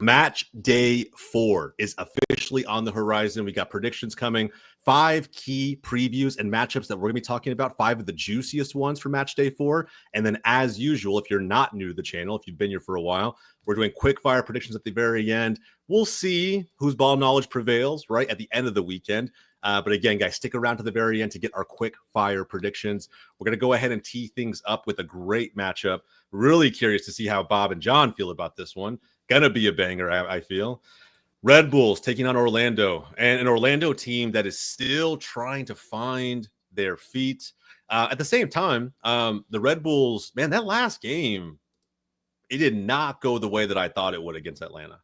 Match day 4 is officially on the horizon. We got predictions coming, 5 key previews and matchups that we're going to be talking about, 5 of the juiciest ones for match day 4. And then, as usual, if you're not new to the channel, if you've been here for a while, we're doing quick-fire predictions at the very end. We'll see whose ball knowledge prevails right at the end of the weekend. But again, guys, stick around to the very end to get our quick-fire predictions. We're going to go ahead and tee things up with a great matchup. Really curious to see how Bob and John feel about this one. Gonna be a banger, I feel. Red Bulls taking on Orlando, and an Orlando team that is still trying to find their feet. At the same time, the Red Bulls, man, that last game, it did not go the way that I thought it would against Atlanta.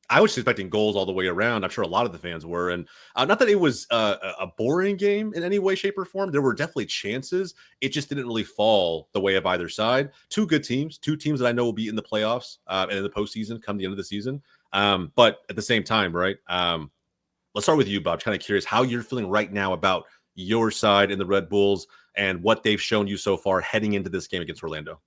I was expecting goals all the way around. I'm sure a lot of the fans were. And not that it was a boring game in any way, shape, or form. There were definitely chances. It just didn't really fall the way of either side. 2 good teams, 2 teams that I know will be in the playoffs and in the postseason come the end of the season. But at the same time, right, let's start with you, Bob. Kind of curious how you're feeling right now about your side in the Red Bulls and what they've shown you so far heading into this game against Orlando.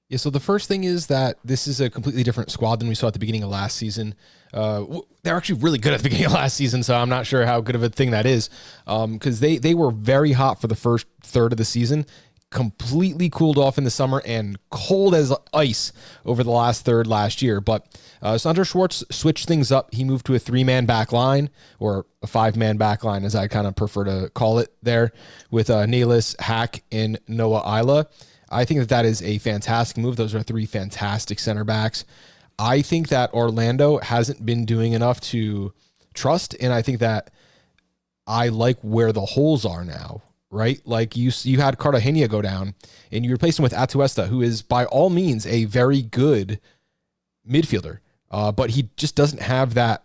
Yeah, so the first thing is that this is a completely different squad than we saw at the beginning of last season. They're actually really good at the beginning of last season, so I'm not sure how good of a thing that is, because they were very hot for the first third of the season, completely cooled off in the summer, and cold as ice over the last third last year. But Sandro Schwartz switched things up. He moved to a 3-man back line, or a 5-man back line, as I kind of prefer to call it there, with Nelis, Hack, and Noah Isla. I think that is a fantastic move. Those are 3 fantastic center backs. I think that Orlando hasn't been doing enough to trust, and I think that I like where the holes are now, right? Like you had Cartagena go down, and you replaced him with Atuesta, who is by all means a very good midfielder, but he just doesn't have that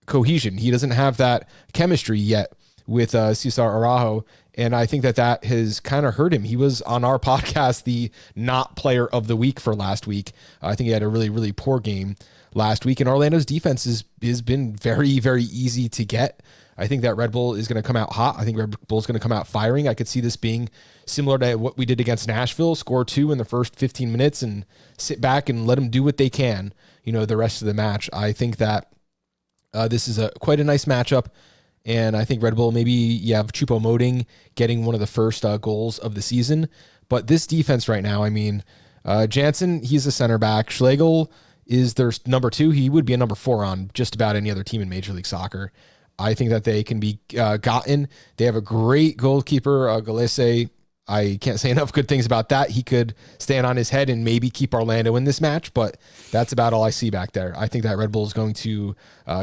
cohesion. He doesn't have that chemistry yet with Cesar Araujo. And I think that has kind of hurt him. He was on our podcast, the not player of the week for last week. I think he had a really, really poor game last week. And Orlando's defense has been very, very easy to get. I think that Red Bull is going to come out hot. I think Red Bull is going to come out firing. I could see this being similar to what we did against Nashville, score 2 in the first 15 minutes and sit back and let them do what they can, the rest of the match. I think that this is quite a nice matchup. And I think Red Bull, maybe you have Choupo-Moting getting one of the first goals of the season. But this defense right now, I mean, Jansen, he's a center back. Schlegel is their number 2. He would be a number 4 on just about any other team in Major League Soccer. I think that they can be gotten. They have a great goalkeeper, Galese. I can't say enough good things about that. He could stand on his head and maybe keep Orlando in this match, but that's about all I see back there. I think that Red Bull is going to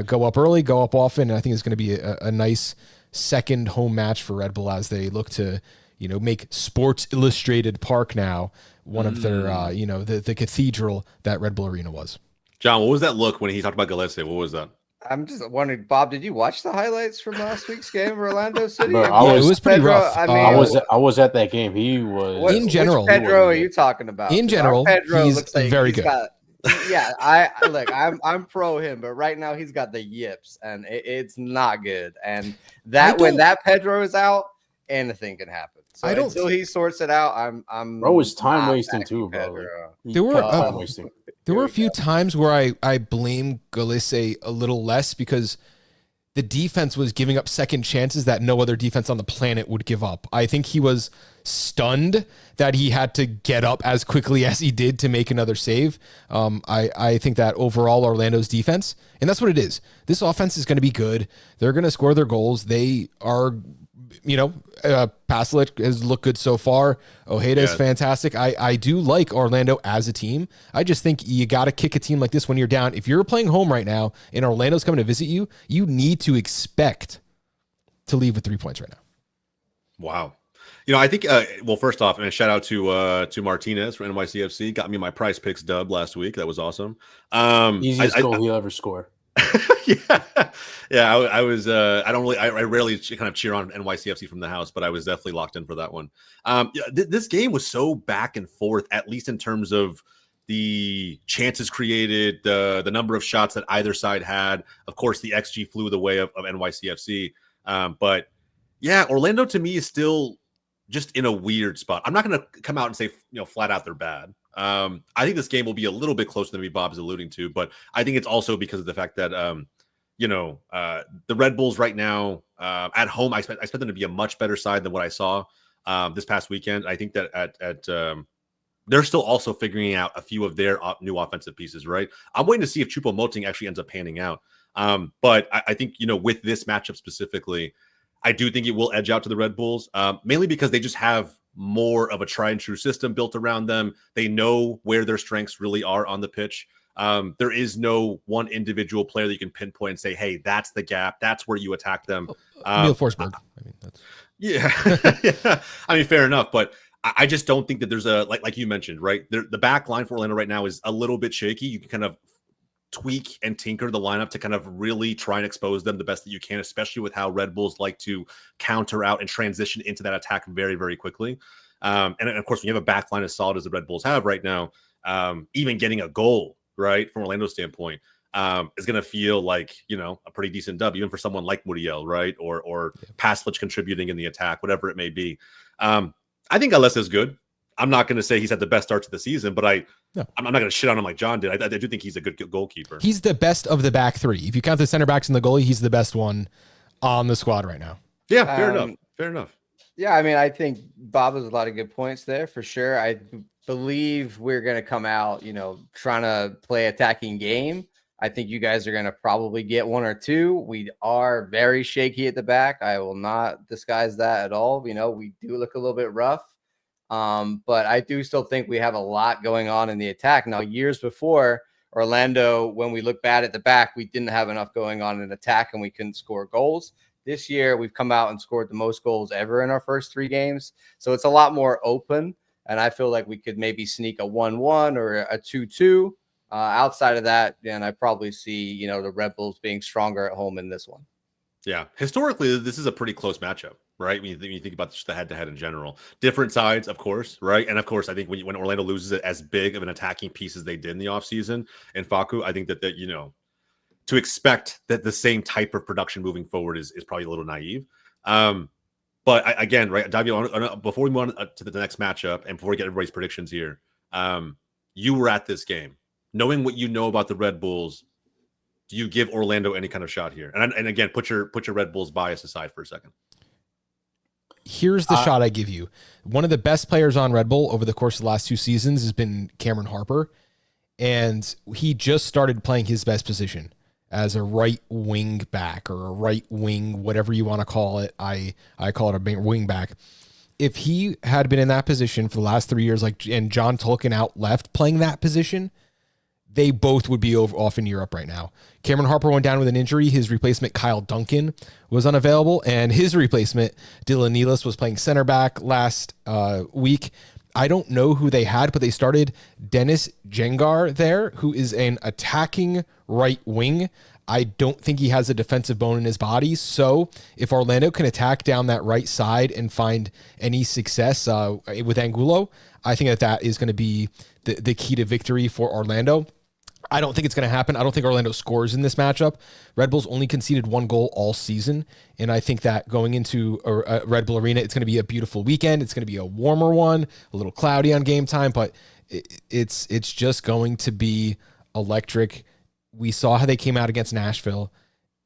go up early, go up often, and I think it's going to be a nice second home match for Red Bull as they look to, make Sports Illustrated Park now one of their, the cathedral that Red Bull Arena was. John, what was that look when he talked about Galese? What was that? I'm just wondering, Bob, did you watch the highlights from last week's game of Orlando City? Bro, it was pretty rough. I was at that game. He was in general. Which Pedro are you talking about? In general, Pedro he's looks like very good. I'm pro him, but right now he's got the yips, and it's not good. And when that Pedro is out, anything can happen. So until he sorts it out, I'm bro is time wasting too, bro. There were a few times where I blame Galese a little less because the defense was giving up second chances that no other defense on the planet would give up. I think he was stunned that he had to get up as quickly as he did to make another save. I think that overall Orlando's defense, and that's what it is. This offense is going to be good. They're going to score their goals. They are, Paslic has looked good so far. Ojeda is fantastic. I do like Orlando as a team. I just think you got to kick a team like this when you're down. If you're playing home right now and Orlando's coming to visit you, you need to expect to leave with 3 points right now. Wow. I think, first off, and a shout out to Martinez from NYCFC. Got me my Prize Picks dub last week. That was awesome. Easiest goal he'll ever score. I was I rarely kind of cheer on NYCFC from the house, but I was definitely locked in for that one. This game was so back and forth, at least in terms of the chances created, the number of shots that either side had. Of course, the XG flew the way of NYCFC. But yeah, Orlando to me is still just in a weird spot. I'm not going to come out and say, flat out they're bad. I think this game will be a little bit closer than Bob's alluding to, but I think it's also because of the fact that, the Red Bulls right now at home, I expect them to be a much better side than what I saw this past weekend. I think that they're still also figuring out a few of their new offensive pieces, right? I'm waiting to see if Choupo-Moting actually ends up panning out. But I think, with this matchup specifically, I do think it will edge out to the Red Bulls, mainly because they just have more of a tried and true system built around them. They know where their strengths really are on the pitch. There is no one individual player that you can pinpoint and say, hey, that's the gap. That's where you attack them. Neil Forsberg. Yeah. Yeah. I mean, fair enough. But I just don't think that there's like you mentioned, right? The back line for Orlando right now is a little bit shaky. You can kind of tweak and tinker the lineup to kind of really try and expose them the best that you can, especially with how Red Bulls like to counter out and transition into that attack very, very quickly. And of course, when you have a back line as solid as the Red Bulls have right now, even getting a goal, right, from Orlando's standpoint, is going to feel like, a pretty decent W, even for someone like Muriel, right? Or Paslich contributing in the attack, whatever it may be. I think Alessa is good. I'm not going to say he's had the best start to the season, but I'm not going to shit on him like John did. I do think he's a good goalkeeper. He's the best of the back three. If you count the center backs and the goalie, he's the best one on the squad right now. Yeah, fair enough. Fair enough. Yeah, I mean, I think Bob has a lot of good points there for sure. I believe we're going to come out, trying to play attacking game. I think you guys are going to probably get one or two. We are very shaky at the back. I will not disguise that at all. We do look a little bit rough. But I do still think we have a lot going on in the attack. Now, years before Orlando, when we look bad at the back, we didn't have enough going on in attack and we couldn't score goals. This year, we've come out and scored the most goals ever in our first 3 games. So it's a lot more open. And I feel like we could maybe sneak a 1-1 or a 2-2. Outside of that, then I probably see, the Red Bulls being stronger at home in this one. Yeah. Historically, this is a pretty close matchup, right? When you think about just the head-to-head in general. Different sides, of course, right? And of course, I think when Orlando loses it as big of an attacking piece as they did in the offseason in Facu, I think that to expect that the same type of production moving forward is probably a little naive. But again, right, Davi, before we move on to the next matchup and before we get everybody's predictions here, you were at this game. Knowing what you know about the Red Bulls, do you give Orlando any kind of shot here? And again, put your Red Bulls bias aside for a second. Here's the shot I give you. One of the best players on Red Bull over the course of the last 2 seasons has been Cameron Harper, and he just started playing his best position as a right wing back or a right wing, whatever you want to call it. I call it a wing back. If he had been in that position for the last 3 years, and John Tolkien out left playing that position, they both would be off in Europe right now. Cameron Harper went down with an injury. His replacement, Kyle Duncan, was unavailable, and his replacement, Dylan Nealis, was playing center back last week. I don't know who they had, but they started Dennis Jengar there, who is an attacking right wing. I don't think he has a defensive bone in his body. So if Orlando can attack down that right side and find any success with Angulo, I think that is going to be the key to victory for Orlando. I don't think it's going to happen. I don't think Orlando scores in this matchup. Red Bulls only conceded 1 goal all season, and I think that going into a Red Bull Arena, it's going to be a beautiful weekend. It's going to be a warmer one, a little cloudy on game time, but it's just going to be electric. We saw how they came out against Nashville.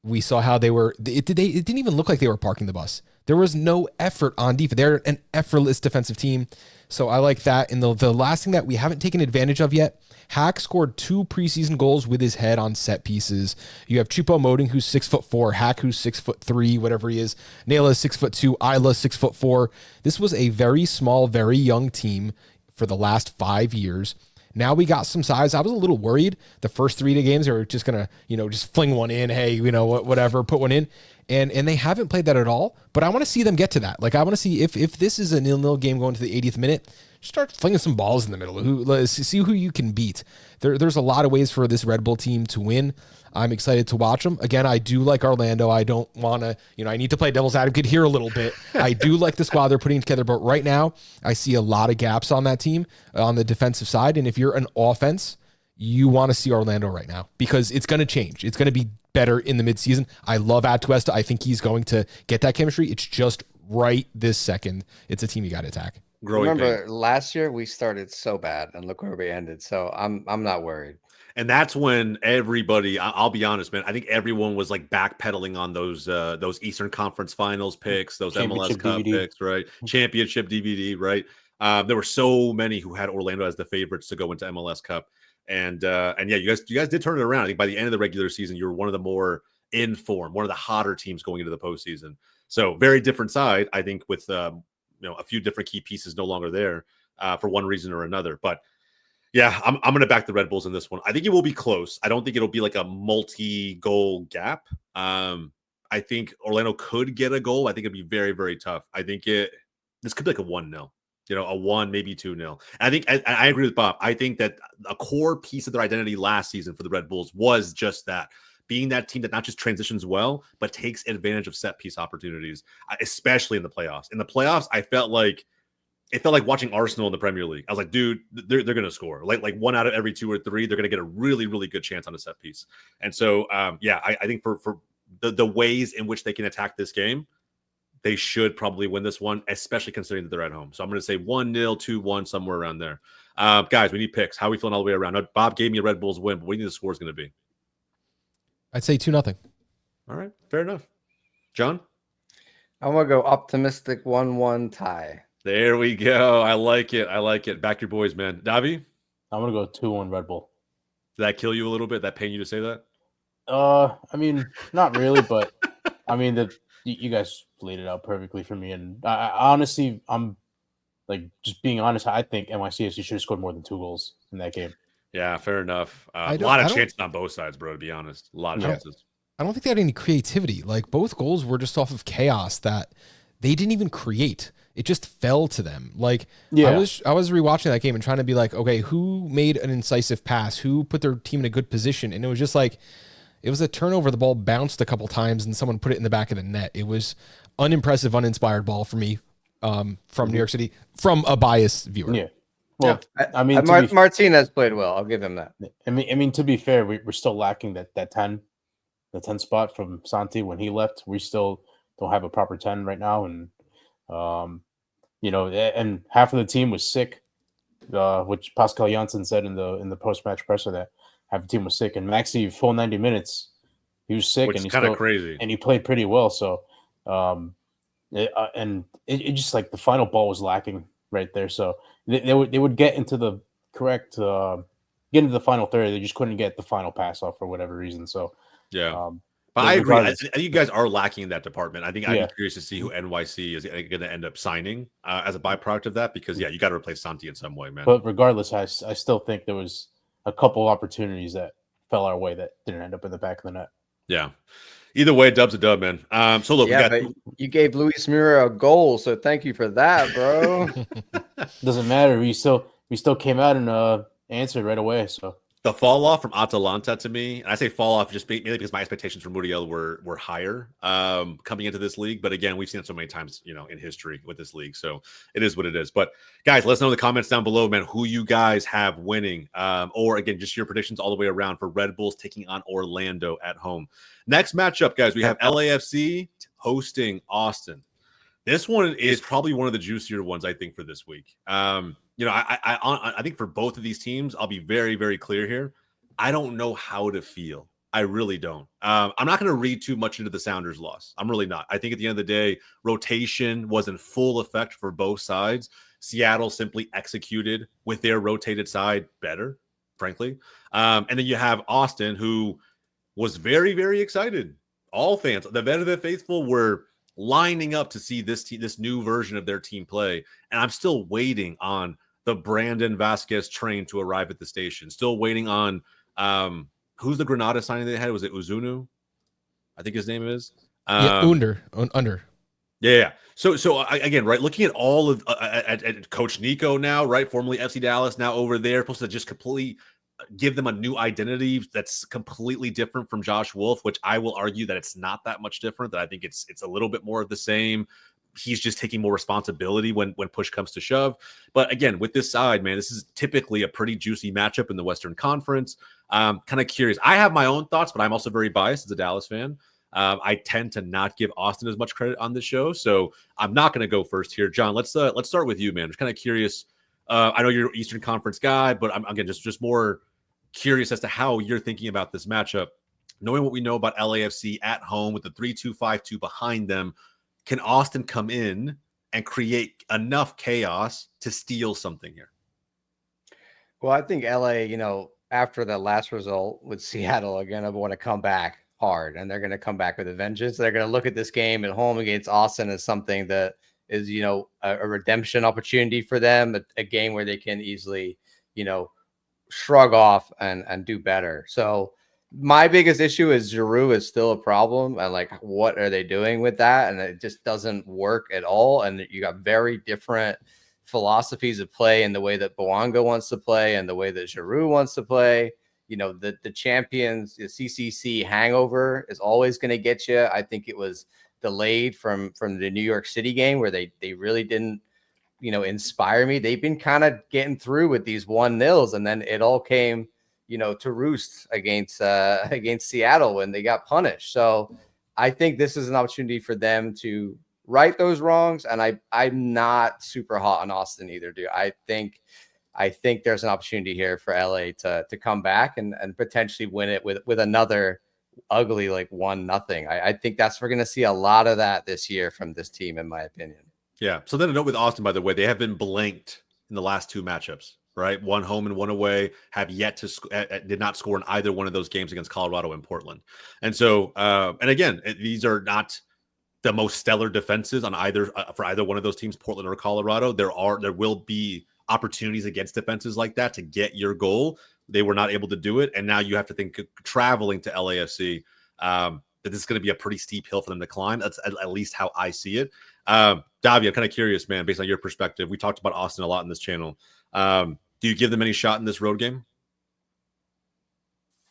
We saw how they were. It didn't even look like they were parking the bus. There was no effort on defense. They're an effortless defensive team. So I like that. And the last thing that we haven't taken advantage of yet, Hack scored 2 preseason goals with his head on set pieces. You have Choupo-Moting, who's 6'4", Hack, who's 6'3", whatever he is. Naila is 6'2", Isla 6'4". This was a very small, very young team for the last 5 years. Now we got some size. I was a little worried the first 3 games they were just going to, just fling one in. Hey, whatever, put one in. And they haven't played that at all, but I want to see them get to that. I want to see if this is a 0-0 game going to the 80th minute, start flinging some balls in the middle. Let's see who you can beat. There's a lot of ways for this Red Bull team to win. I'm excited to watch them. Again, I do like Orlando. I don't want to, I need to play devil's advocate here a little bit. I do like the squad they're putting together, but right now I see a lot of gaps on that team on the defensive side. And if you're an offense, you want to see Orlando right now because it's going to change. It's going to be better in the midseason. I love Atuesta. I think he's going to get that chemistry. It's just right this second, it's a team you got to attack. Remember last year we started so bad and look where we ended. So I'm not worried. And that's when everybody, I'll be honest, man, I think everyone was like backpedaling on those Eastern Conference Finals picks, those MLS Cup DVD. Picks, right? Championship DVD, right? There were so many who had Orlando as the favorites to go into MLS Cup. And yeah, you guys did turn it around. I think by the end of the regular season, you were one of the more in form, one of the hotter teams going into the postseason. So very different side, I think, with a few different key pieces no longer there for one reason or another. But yeah, I'm going to back the Red Bulls in this one. I think it will be close. I don't think it'll be like a multi-goal gap. I think Orlando could get a goal. I think it'd be very, very tough. I think this could be like a 1-0, a 1, maybe 2-0. I think I agree with Bob. I think that a core piece of their identity last season for the Red Bulls was just that, being that team that not just transitions well, but takes advantage of set piece opportunities, especially in the playoffs. In the playoffs, it felt like watching Arsenal in the Premier League. I was like, dude, they're going to score. Like 1 out of every 2 or 3, they're going to get a really, really good chance on a set piece. And so, I think for the ways in which they can attack this game, they should probably win this one, especially considering that they're at home. So I'm going to say 1-0, 2-1, somewhere around there. Guys, we need picks. How are we feeling all the way around? Now, Bob gave me a Red Bulls win, but what do you think the score is going to be? I'd say 2-0. All right, fair enough. John? I'm going to go optimistic 1-1 tie. There we go. I like it. Back your boys, man. Davi? I'm going to go 2-1 Red Bull. Did that kill you a little bit? That pain you to say that? I mean, not really, but I mean, you guys laid it out perfectly for me. And I honestly, I'm like, just being honest, I think NYCFC should have scored more than 2 goals in that game. Yeah, fair enough. A lot of chances on both sides, bro, to be honest. A lot of chances. I don't think they had any creativity. Like, both goals were just off of chaos that they didn't even create. It just fell to them. Like, I was rewatching that game and trying to be like, okay, who made an incisive pass? Who put their team in a good position? And it was just like, it was a turnover. The ball bounced a couple times and someone put it in the back of the net. It was unimpressive, uninspired ball for me from New York City, from a biased viewer. Yeah. Well, I mean, Martinez played well. I'll give him that. I mean, to be fair, we're still lacking that 10 spot from Santi when he left. We still don't have a proper 10 right now. And, and half of the team was sick, which Pascal Janssen said in the post-match presser that half the team was sick. And Maxi, full 90 minutes, he was sick. Which and is kind of crazy. And he played pretty well. So, and it just like the final ball was lacking right there. So they would get into the correct, get into the final third. They just couldn't get the final pass off for whatever reason. So, yeah. But I agree. I think you guys are lacking in that department. I think I'd be curious to see who NYC is going to end up signing as a byproduct of that, because, you got to replace Santi in some way, man. But regardless, I still think there was a couple opportunities that fell our way that didn't end up in the back of the net. Yeah. Either way, dub's a dub, man. So look, but you gave Luis Mura a goal, so thank you for that, bro. Doesn't matter. We still came out and answered right away. So the fall off from Atalanta to me, and I say fall off just mainly because my expectations from Muriel were higher coming into this league. But again, we've seen it so many times, in history with this league. So it is what it is. But guys, let us know in the comments down below, man, who you guys have winning, or again, just your predictions all the way around for Red Bulls taking on Orlando at home. Next matchup, guys, we have LAFC hosting Austin. This one is probably one of the juicier ones, I think, for this week. I think for both of these teams, I'll be very, very clear here. I don't know how to feel. I really don't. I'm not going to read too much into the Sounders' loss. I'm really not. I think at the end of the day, rotation was in full effect for both sides. Seattle simply executed with their rotated side better, frankly. And then you have Austin, who was very, very excited. All fans, the Verde faithful, were lining up to see this new version of their team play. And I'm still waiting on the Brandon Vasquez train to arrive at the station. Still waiting on who's the Granada signing they had? Was it Uzunu? I think his name is. Under. Yeah. So again, right, looking at all of at Coach Nico now, right, formerly FC Dallas, now over there, supposed to just completely give them a new identity that's completely different from Josh Wolf, which I will argue that it's not that much different. That I think it's a little bit more of the same. He's just taking more responsibility when push comes to shove. But again, with this side, man, this is typically a pretty juicy matchup in the Western Conference. Kind of curious. I have my own thoughts, but I'm also very biased as a Dallas fan. I tend to not give Austin as much credit on the show, so I'm not going to go first here. John, let's start with you, man. I'm just kind of curious. I know you're an Eastern Conference guy, but I'm again just more curious as to how you're thinking about this matchup. Knowing what we know about LAFC at home with the 3-2-5-2 behind them, can Austin come in and create enough chaos to steal something here? Well, I think LA, after the last result with Seattle, are going to want to come back hard, and they're going to come back with a vengeance. They're going to look at this game at home against Austin as something that is, a redemption opportunity for them, a game where they can easily, shrug off and do better. So my biggest issue is Giroud is still a problem, and like, what are they doing with that? And it just doesn't work at all. And you got very different philosophies of play in the way that Boanga wants to play and the way that Giroud wants to play. The champions, the CCC hangover is always going to get you. I think it was delayed from the New York City game where they really didn't, inspire me. They've been kind of getting through with these 1-0s, and then it all came, to roost against Seattle when they got punished. So I think this is an opportunity for them to right those wrongs. And I'm not super hot on Austin either, dude. I think there's an opportunity here for LA to come back and potentially win it with another ugly, like 1-0. I think we're going to see a lot of that this year from this team, in my opinion. Yeah. So then a note with Austin, by the way, they have been blanked in the last 2 matchups, right? 1 home and 1 away, have yet to did not score in either one of those games against Colorado and Portland. And so, and again, these are not the most stellar defenses on for either one of those teams, Portland or Colorado. There will be opportunities against defenses like that to get your goal. They were not able to do it, and now you have to think traveling to LAFC that this is going to be a pretty steep hill for them to climb. That's at least how I see it. Davi, I'm kind of curious, man, based on your perspective. We talked about Austin a lot in this channel. Do you give them any shot in this road game?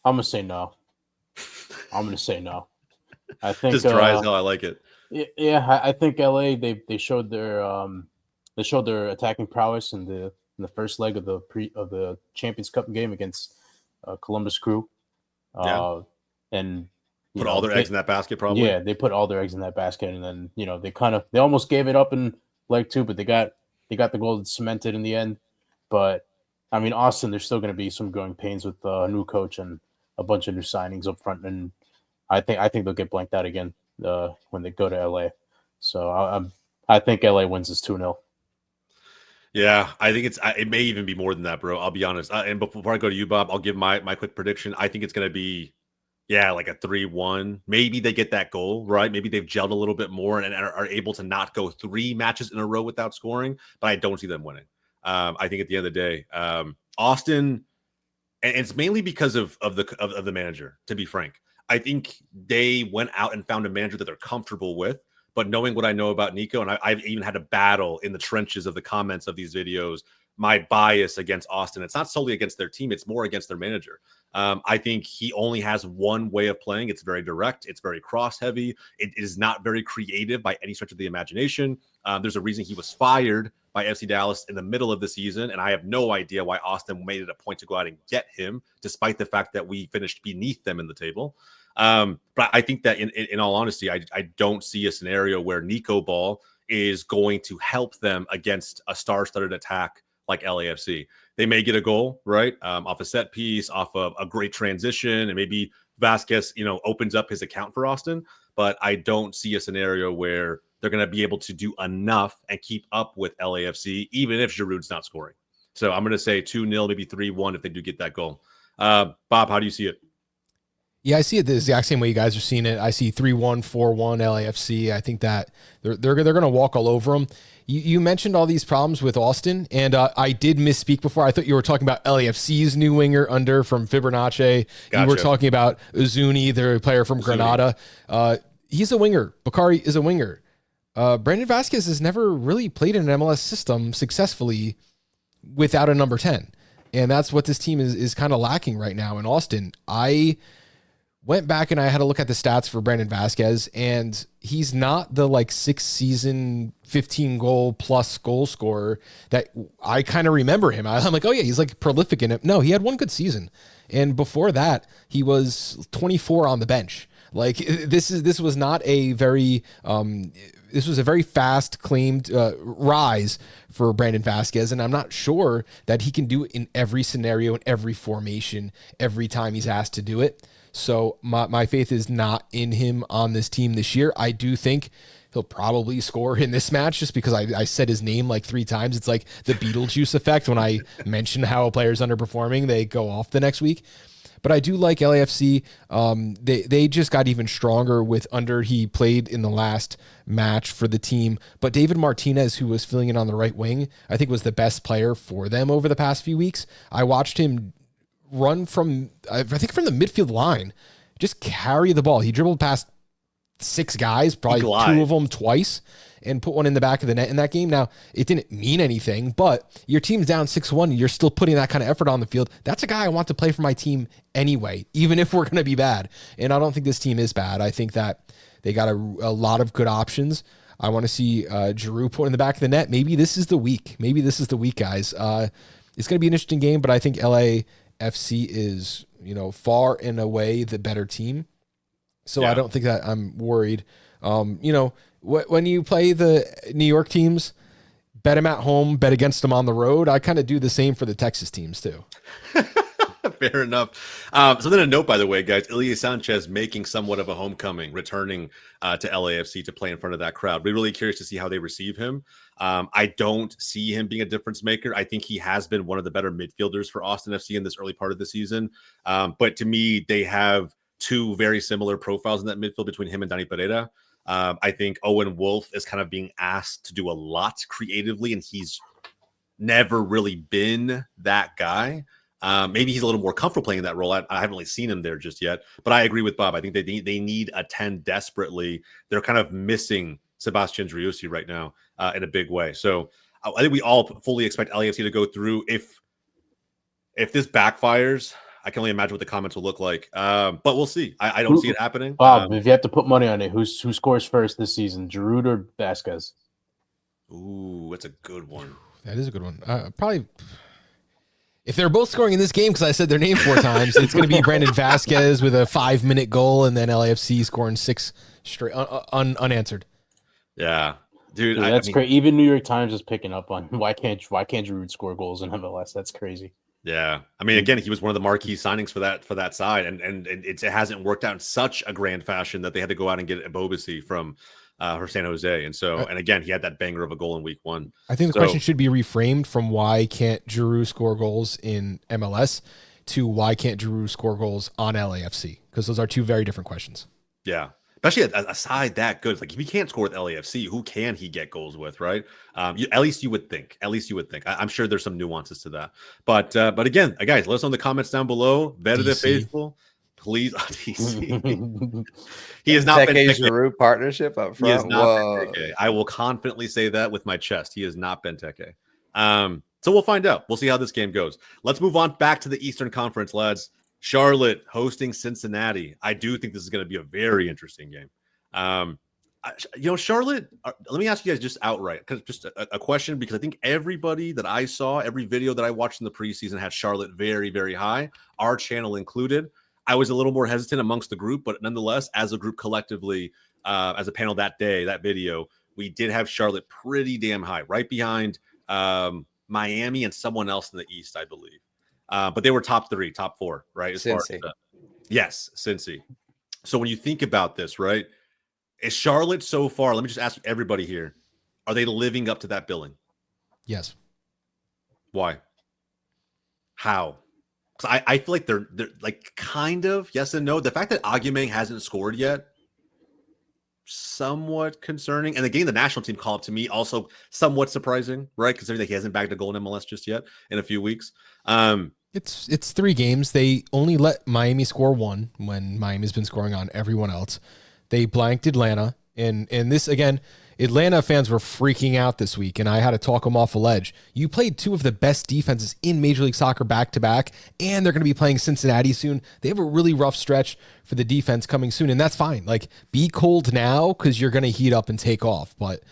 I'm gonna say no. I think just dry as hell. I like it. Yeah, I think LA they showed their attacking prowess in the first leg of the Champions Cup game against Columbus Crew. And put all their eggs in that basket, probably. Yeah, they put all their eggs in that basket, and then they almost gave it up in leg 2, but they got the goal cemented in the end. But I mean, Austin, there's still going to be some growing pains with a new coach and a bunch of new signings up front, and I think they'll get blanked out again when they go to LA. So I think LA wins this 2-0. Yeah, I think it may even be more than that, bro. I'll be honest. And before I go to you, Bob, I'll give my quick prediction. I think it's going to be, like a 3-1. Maybe they get that goal, right? Maybe they've gelled a little bit more and are able to not go 3 matches in a row without scoring, but I don't see them winning. I think at the end of the day, Austin, and it's mainly because of the manager, to be frank. I think they went out and found a manager that they're comfortable with. But knowing what I know about Nico, and I've even had a battle in the trenches of the comments of these videos, my bias against Austin, it's not solely against their team, it's more against their manager. I think he only has one way of playing. It's very direct. It's very cross-heavy. It is not very creative by any stretch of the imagination. There's a reason he was fired by FC Dallas in the middle of the season, and I have no idea why Austin made it a point to go out and get him, despite the fact that we finished beneath them in the table. But I think that in all honesty, I don't see a scenario where Nico Ball is going to help them against a star-studded attack like LAFC. They may get a goal, right? Off a set piece, off of a great transition, and maybe Vasquez, opens up his account for Austin. But I don't see a scenario where they're going to be able to do enough and keep up with LAFC, even if Giroud's not scoring. So I'm going to say 2-0, maybe 3-1 if they do get that goal. Bob, how do you see it? Yeah, I see it the exact same way you guys are seeing it. I see 3-1, 4-1 LAFC. I think that they're going to walk all over them. You mentioned all these problems with Austin, and I did misspeak before. I thought you were talking about LAFC's new winger from Fibonacci. Gotcha. You were talking about Uzuni, their player from Granada. He's a winger. Bakari is a winger. Brandon Vasquez has never really played in an MLS system successfully without a number 10. And that's what this team is kind of lacking right now in Austin. I went back and I had a look at the stats for Brandon Vasquez, and he's not the 6-season, 15-goal plus goal scorer that I kind of remember him. I'm like, oh yeah, he's prolific in it. No, he had one good season. And before that, he was 24 on the bench. Like this was not a very this was a very fast claimed rise for Brandon Vasquez, and I'm not sure that he can do it in every scenario, in every formation, every time he's asked to do it. So my faith is not in him on this team this year. I do think he'll probably score in this match just because I said his name like 3 times. It's like the Beetlejuice effect. When I mention how a player's underperforming, they go off the next week. But I do like LAFC. They just got even stronger with under he played in the last match for the team. But David Martinez, who was filling in on the right wing, I think was the best player for them over the past few weeks. I watched him run from, I think from the midfield line, just carry the ball. He dribbled past 6 guys, probably 2 of them twice, and put one in the back of the net in that game. Now, it didn't mean anything, but your team's down 6-1. You're still putting that kind of effort on the field. That's a guy I want to play for my team anyway, even if we're going to be bad. And I don't think this team is bad. I think that they got a lot of good options. I want to see Giroud put in the back of the net. Maybe this is the week. Guys. It's going to be an interesting game, but I think LAFC is, far and away the better team. So yeah. I don't think that I'm worried. When you play the New York teams, bet them at home, bet against them on the road. I kind of do the same for the Texas teams too. Fair enough. So then a note, by the way, guys, Ilya Sanchez making somewhat of a homecoming, returning to LAFC to play in front of that crowd. We're really curious to see how they receive him. I don't see him being a difference maker. I think he has been one of the better midfielders for Austin FC in this early part of the season. But to me, they have 2 very similar profiles in that midfield between him and Dani Pereira. I think Owen Wolf is kind of being asked to do a lot creatively, and he's never really been that guy. Maybe he's a little more comfortable playing that role. I haven't really seen him there just yet, but I agree with Bob. I think they need a 10 desperately. They're kind of missing Sebastian Driussi right now in a big way. So I think we all fully expect LAFC to go through. If this backfires, I can only imagine what the comments will look like. But we'll see. I don't see it happening. Bob, if you have to put money on it, who scores first this season, Giroud or Vasquez? Ooh, that's a good one. That is a good one. Probably, if they're both scoring in this game, because I said their name 4 times, it's going to be Brandon Vasquez with a 5-minute goal, and then LAFC scoring 6 straight unanswered. Yeah, dude, that's great. Even New York Times is picking up on why can't Giroud score goals in MLS? That's crazy. Yeah, I mean, again, he was one of the marquee signings for that side, and it hasn't worked out in such a grand fashion that they had to go out and get Ebobisse from San Jose, and so, and again, he had that banger of a goal in week 1. I think the question should be reframed from why can't Giroud score goals in MLS to why can't Giroud score goals on LAFC, because those are 2 very different questions. Yeah. Especially a side that good. It's like, if he can't score with LAFC, who can he get goals with, right? At least you would think. I'm sure there's some nuances to that. But again, guys, let us know in the comments down below. Verde faithful, please. DC. He has not been Giroud partnership up front. He has not been Teke. I will confidently say that with my chest. He has not been Teke. So we'll find out. We'll see how this game goes. Let's move on back to the Eastern Conference, lads. Charlotte hosting Cincinnati. I do think this is going to be a very interesting game. Charlotte, let me ask you guys just outright, because just a question, because I think everybody that I saw, every video that I watched in the preseason had Charlotte very, very high, our channel included. I was a little more hesitant amongst the group, but nonetheless, as a group collectively, as a panel that day, that video, we did have Charlotte pretty damn high, right behind Miami and someone else in the East, I believe. But they were top 4, right? As Cincy. Yes, Cincy. So when you think about this, right, is Charlotte so far, let me just ask everybody here, are they living up to that billing? Yes. Why? How? Because I feel like they're like kind of yes and no. The fact that Aguimeng hasn't scored yet, somewhat concerning. And again, the national team call up to me also somewhat surprising, right? Considering that he hasn't bagged a goal in MLS just yet in a few weeks. It's 3 games. They only let Miami score 1 when Miami's been scoring on everyone else. They blanked Atlanta. And this, again, Atlanta fans were freaking out this week, and I had to talk them off a ledge. You played 2 of the best defenses in Major League Soccer back-to-back, and they're going to be playing Cincinnati soon. They have a really rough stretch for the defense coming soon, and that's fine. Like, be cold now because you're going to heat up and take off. But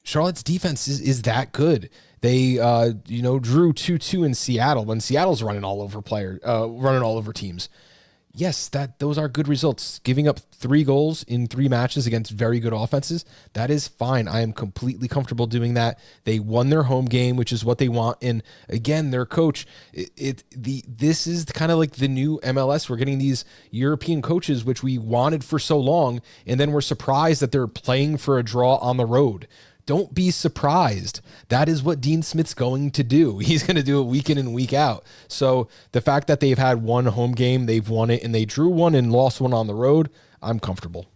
Charlotte's defense is that good. They, drew 2-2 in Seattle when Seattle's running all over teams. Yes, those are good results. Giving up 3 goals in 3 matches against very good offenses, that is fine. I am completely comfortable doing that. They won their home game, which is what they want. And again, their coach, this is kind of like the new MLS. We're getting these European coaches, which we wanted for so long, and then we're surprised that they're playing for a draw on the road. Don't be surprised. That is what Dean Smith's going to do. He's going to do it week in and week out. So the fact that they've had one home game, they've won it, and they drew one and lost one on the road, I'm comfortable.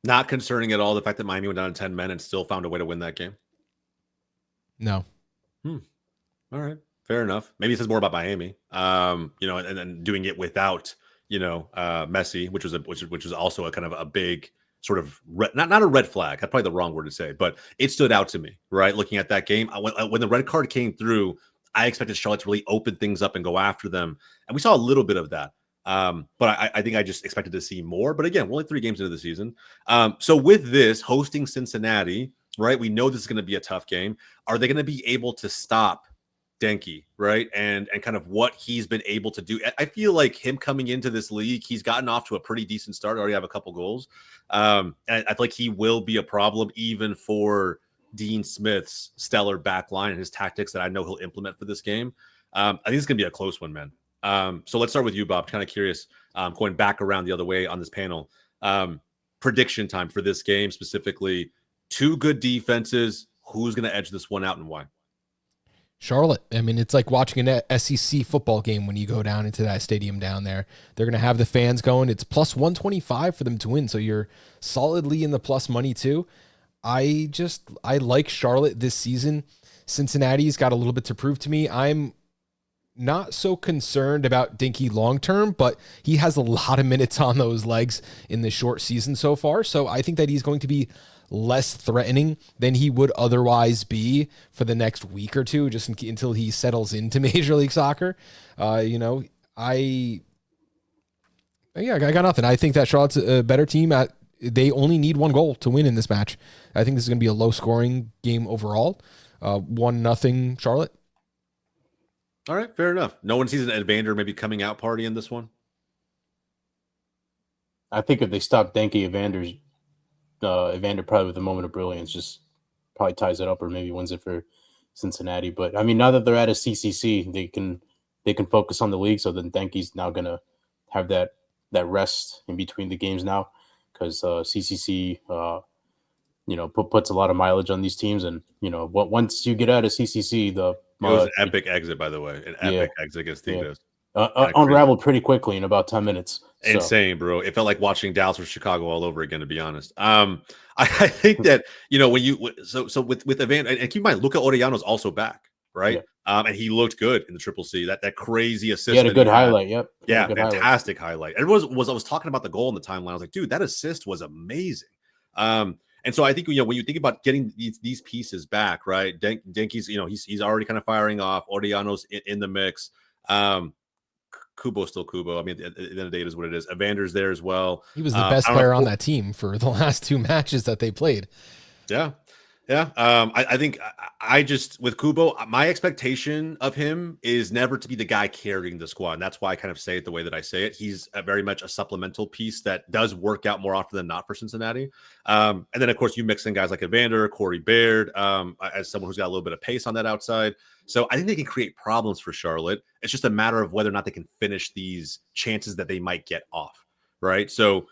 Not concerning at all the fact that Miami went down to 10 men and still found a way to win that game. No. All right. Fair enough. Maybe it says more about Miami, and then doing it without, Messi, which was also a kind of a big sort of not a red flag. That's probably the wrong word to say, but it stood out to me, right? Looking at that game, when the red card came through, I expected Charlotte to really open things up and go after them. And we saw a little bit of that. But I think I just expected to see more. But again, we're only 3 games into the season. So with this hosting Cincinnati, right, we know this is going to be a tough game. Are they going to be able to stop Denke, right? And kind of what he's been able to do. I feel like him coming into this league, he's gotten off to a pretty decent start. Already have a couple goals. And I feel like he will be a problem even for Dean Smith's stellar back line and his tactics that I know he'll implement for this game. I think it's going to be a close one, man. So let's start with you, Bob. Kind of curious, going back around the other way on this panel. Prediction time for this game specifically. 2 good defenses. Who's going to edge this one out and why? Charlotte. I mean, it's like watching an SEC football game when you go down into that stadium down there. They're going to have the fans going. It's plus 125 for them to win, so you're solidly in the plus money too. I like Charlotte this season. Cincinnati's got a little bit to prove to me. I'm not so concerned about Denke long term, but he has a lot of minutes on those legs in the short season so far. So I think that he's going to be less threatening than he would otherwise be for the next week or two, just until he settles into Major League Soccer. I got nothing. I think that Charlotte's a better team. They only need 1 goal to win in this match. I think this is going to be a low scoring game overall. 1-0 Charlotte. All right, fair enough. No one sees an Evander maybe coming out party in this one. I think if they stop Denke, Evander probably with a moment of brilliance just probably ties it up or maybe wins it for Cincinnati. But I mean, now that they're at a CCC, they can focus on the league. So then Denke's now gonna have that rest in between the games now, because CCC puts a lot of mileage on these teams, and once you get out of CCC, it was an epic exit, by the way, exit against Tigres. Unraveled pretty quickly in about 10 minutes. Insane, bro. It felt like watching Dallas or Chicago all over again, to be honest. I think that, when you so with Evander, and keep in mind, Luca Orellano's also back, right? Yeah. And he looked good in the Triple C. That crazy assist. He had a good highlight. Yep. Yeah, fantastic highlight. Everyone I was talking about the goal in the timeline. I was like, dude, that assist was amazing. And so I think when you think about getting these pieces back, right? Denke's, he's already kind of firing off. Orellano's in the mix. Kubo's still Kubo. I mean, at the end of the day, it is what it is. Evander's there as well. He was the best player on that team for the last 2 matches that they played. Yeah. I think I just, with Kubo, my expectation of him is never to be the guy carrying the squad. And that's why I kind of say it the way that I say it. He's very much a supplemental piece that does work out more often than not for Cincinnati. And then, of course, you mix in guys like Evander, Corey Baird, as someone who's got a little bit of pace on that outside. So I think they can create problems for Charlotte. It's just a matter of whether or not they can finish these chances that they might get off, right? So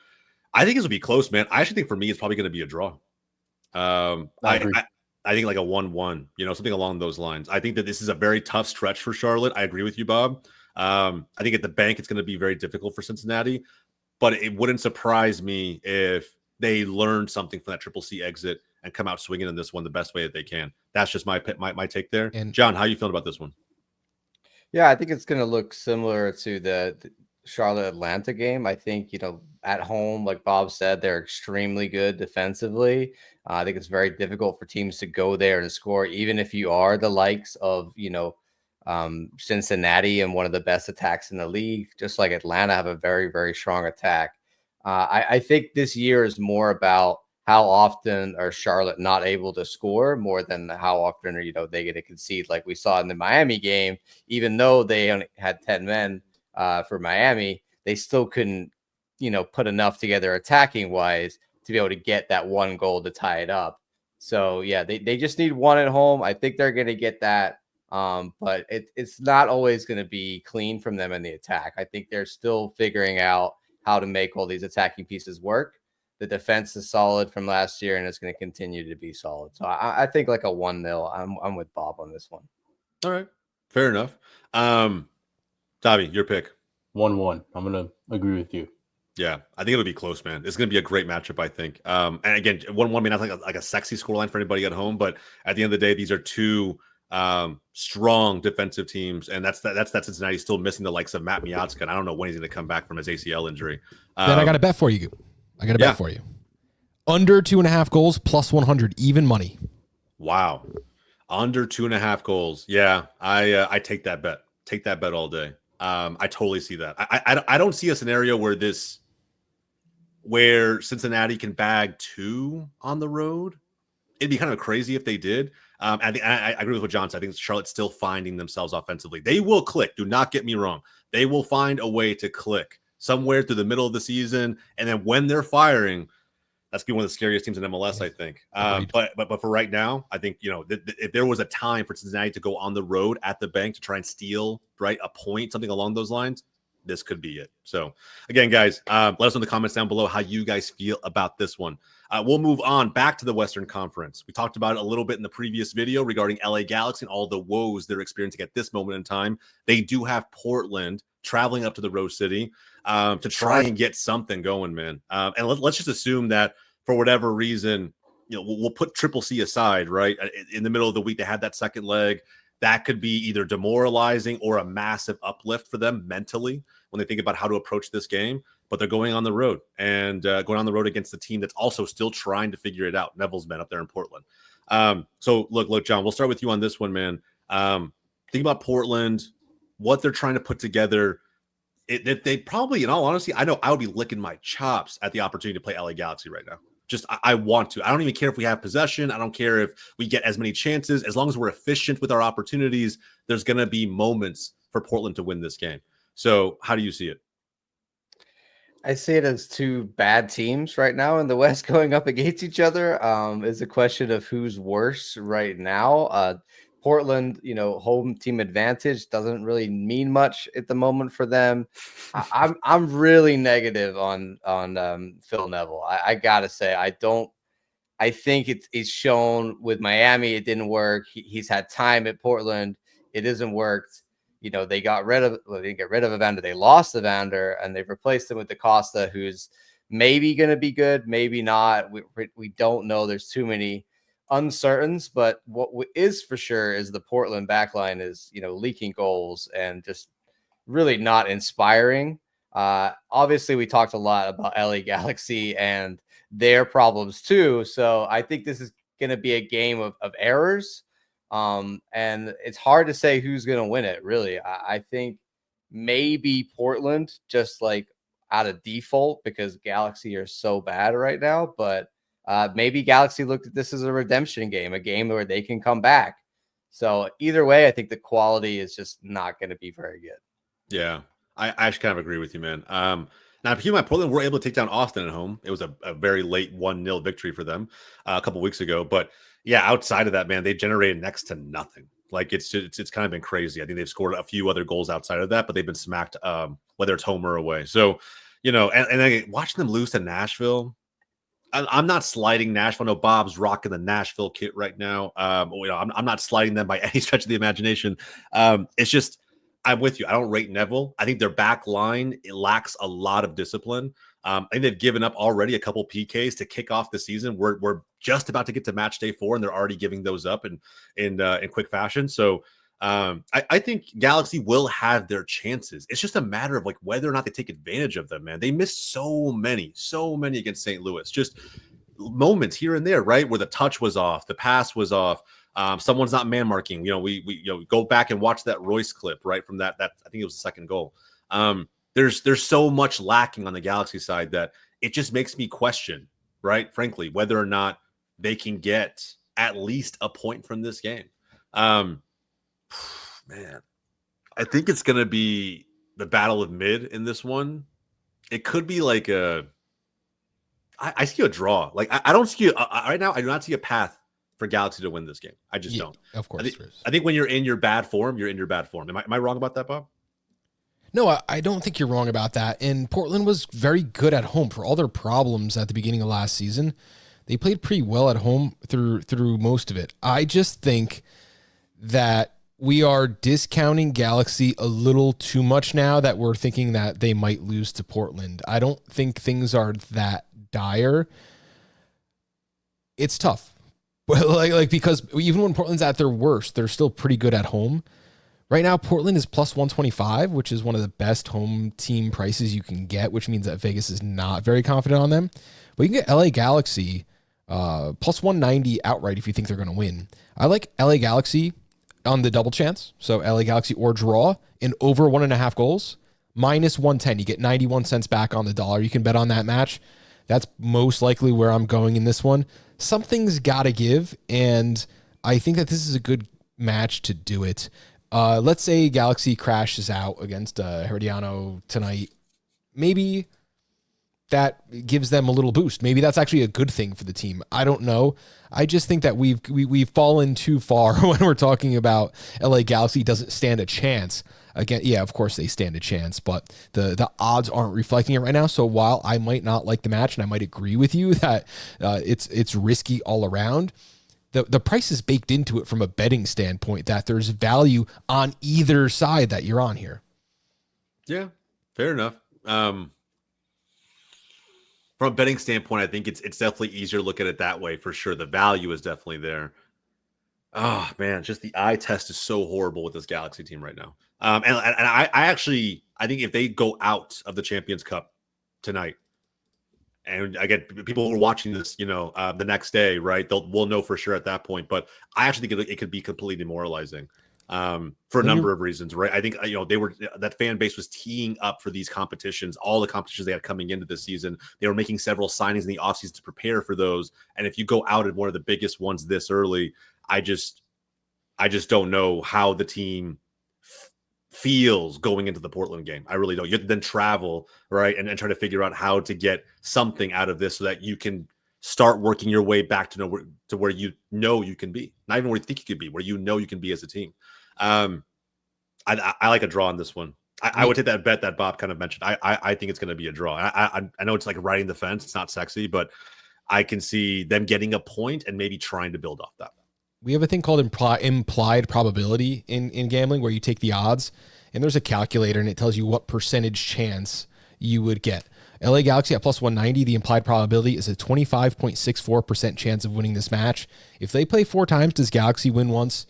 I think this will be close, man. I actually think for me, it's probably going to be a draw. I think like a 1-1, something along those lines. I think that this is a very tough stretch for Charlotte. I agree with you, Bob. I think at the bank, it's going to be very difficult for Cincinnati, but it wouldn't surprise me if they learn something from that Triple C exit and come out swinging in this one the best way that they can. That's just my take there. And John, how you feeling about this one? Yeah, I think it's going to look similar to the Charlotte Atlanta game. I think, at home, like Bob said, they're extremely good defensively. I think it's very difficult for teams to go there and score, even if you are the likes of, Cincinnati and one of the best attacks in the league. Just like Atlanta have a very, very strong attack. I think this year is more about how often are Charlotte not able to score more than how often are, they get to concede, like we saw in the Miami game. Even though they only had 10 men for Miami, they still couldn't put enough together attacking wise to be able to get that one goal to tie it up. So yeah, they just need one at home. I think they're going to get that. But it's not always going to be clean from them in the attack. I think they're still figuring out how to make all these attacking pieces work. The defense is solid from last year, and it's going to continue to be solid. So I think like a 1-0. I'm with Bob on this one. All right, fair enough. Davi, your pick. 1-1. I'm gonna agree with you. Yeah, I think it'll be close, man. It's going to be a great matchup, I think. And again, 1-1 may not like a sexy scoreline for anybody at home, but at the end of the day, these are two strong defensive teams, and that's Cincinnati still missing the likes of Matt Miazga, and I don't know when he's going to come back from his ACL injury. Then I got a bet for you. Bet for you. Under 2.5 goals plus 100, even money. Wow, under 2.5 goals. Yeah, I take that bet. Take that bet all day. I totally see that. I don't see a scenario where Cincinnati can bag 2 on the road. It'd be kind of crazy if they did. I agree with what John said. I think Charlotte's still finding themselves offensively. They will click. Do not get me wrong. They will find a way to click somewhere through the middle of the season. And then when they're firing, that's going to be one of the scariest teams in MLS, I think. But for right now, I think, if there was a time for Cincinnati to go on the road at the bank to try and steal, right, a point, something along those lines, this could be it. So again, guys, let us know in the comments down below how you guys feel about this one. We'll move on back to the Western Conference. We talked about it a little bit in the previous video regarding LA Galaxy and all the woes they're experiencing at this moment in time. They do have Portland traveling up to the Rose City to try and get something going, man. And let's just assume that for whatever reason, we'll put Triple C aside, right? In the middle of the week, they had that second leg. That could be either demoralizing or a massive uplift for them mentally when they think about how to approach this game. But they're going on the road and going on the road against a team that's also still trying to figure it out. Neville's men up there in Portland. So look, John, we'll start with you on this one, man. Think about Portland, what they're trying to put together. They probably, in all honesty, I know I would be licking my chops at the opportunity to play LA Galaxy right now. Just I want to. I don't even care if we have possession. I don't care if we get as many chances. As long as we're efficient with our opportunities, there's going to be moments for Portland to win this game. So how do you see it? I see it as 2 bad teams right now in the West going up against each other. It's a question of who's worse right now. Portland, home team advantage doesn't really mean much at the moment for them. I'm really negative on Phil Neville. I gotta say, I think it's shown with Miami it didn't work. He's had time at Portland, it hasn't worked. They didn't get rid of Evander. They lost Evander, and they've replaced him with DaCosta, who's maybe going to be good, maybe not. We don't know. There's too many uncertains, but what is for sure is the Portland backline is, leaking goals and just really not inspiring. Obviously, we talked a lot about LA Galaxy and their problems too. So I think this is going to be a game of errors. And it's hard to say who's going to win it, really. I think maybe Portland, just like out of default, because Galaxy are so bad right now. But maybe Galaxy looked at this as a redemption game, a game where they can come back. So either way, I think the quality is just not going to be very good. Yeah, I actually kind of agree with you, man. Now, if you Portland were able to take down Austin at home, it was a very late 1-0 victory for them a couple weeks ago. But yeah, outside of that, man, they generated next to nothing. Like it's kind of been crazy. I think they've scored a few other goals outside of that, but they've been smacked, whether it's home or away. So, and then watching them lose to Nashville, I'm not sliding Nashville. No, Bob's rocking the Nashville kit right now. I'm not sliding them by any stretch of the imagination. It's just, I'm with you. I don't rate Neville. I think their back line, it lacks a lot of discipline. I think they've given up already a couple PKs to kick off the season. We're just about to get to match day 4, and they're already giving those up in quick fashion. So I think Galaxy will have their chances. It's just a matter of like whether or not they take advantage of them, man. They missed so many against St. Louis. Just moments here and there, right, where the touch was off, the pass was off. Someone's not man marking. We go back and watch that Royce clip, right, from that I think it was the second goal. There's so much lacking on the Galaxy side that it just makes me question, right, frankly, whether or not they can get at least a point from this game. Man, I think it's going to be the battle of mid in this one. It could be like I see a draw. Like I don't see right now. I do not see a path for Galaxy to win this game. I just don't. Of course, I think when you're in your bad form, you're in your bad form. Am I wrong about that, Bob? No, I don't think you're wrong about that. And Portland was very good at home for all their problems at the beginning of last season. They played pretty well at home through most of it. I just think that we are discounting Galaxy a little too much now that we're thinking that they might lose to Portland. I don't think things are that dire. It's tough. Like because even when Portland's at their worst, they're still pretty good at home. Right now, Portland is plus 125, which is one of the best home team prices you can get, which means that Vegas is not very confident on them. But you can get LA Galaxy plus 190 outright if you think they're going to win. I like LA Galaxy on the double chance. So LA Galaxy or draw in over 1.5 goals, minus 110. You get 91 cents back on the dollar. You can bet on that match. That's most likely where I'm going in this one. Something's got to give, and I think that this is a good match to do it. Let's say Galaxy crashes out against Herediano tonight. Maybe that gives them a little boost. Maybe that's actually a good thing for the team. I don't know. I just think that we've fallen too far when we're talking about LA Galaxy doesn't stand a chance. Again, yeah, of course they stand a chance, but the odds aren't reflecting it right now. So while I might not like the match, and I might agree with you that it's risky all around, the price is baked into it from a betting standpoint that there's value on either side that you're on here. Yeah, fair enough. From a betting standpoint, I think it's definitely easier to look at it that way for sure. The value is definitely there. Oh man, just the eye test is so horrible with this Galaxy team right now. And I think if they go out of the Champions Cup tonight, and again, people who are watching this, the next day, right? We'll know for sure at that point. But I actually think it could be completely demoralizing for a number of reasons, right? I think that fan base was teeing up for these competitions, all the competitions they had coming into this season. They were making several signings in the offseason to prepare for those. And if you go out at one of the biggest ones this early, I just don't know how the team feels going into the Portland game. I really don't. You have to then travel, right, and try to figure out how to get something out of this so that you can start working your way back to where you know you can be. Not even where you think you could be, where you know you can be as a team. I like a draw on this one. I would take that bet that Bob kind of mentioned. I think it's going to be a draw. I know it's like riding the fence. It's not sexy, but I can see them getting a point and maybe trying to build off that. We have a thing called implied probability in gambling where you take the odds and there's a calculator and it tells you what percentage chance you would get. LA Galaxy at plus 190, the implied probability is a 25.64% chance of winning this match. If they play 4 times, does Galaxy win once?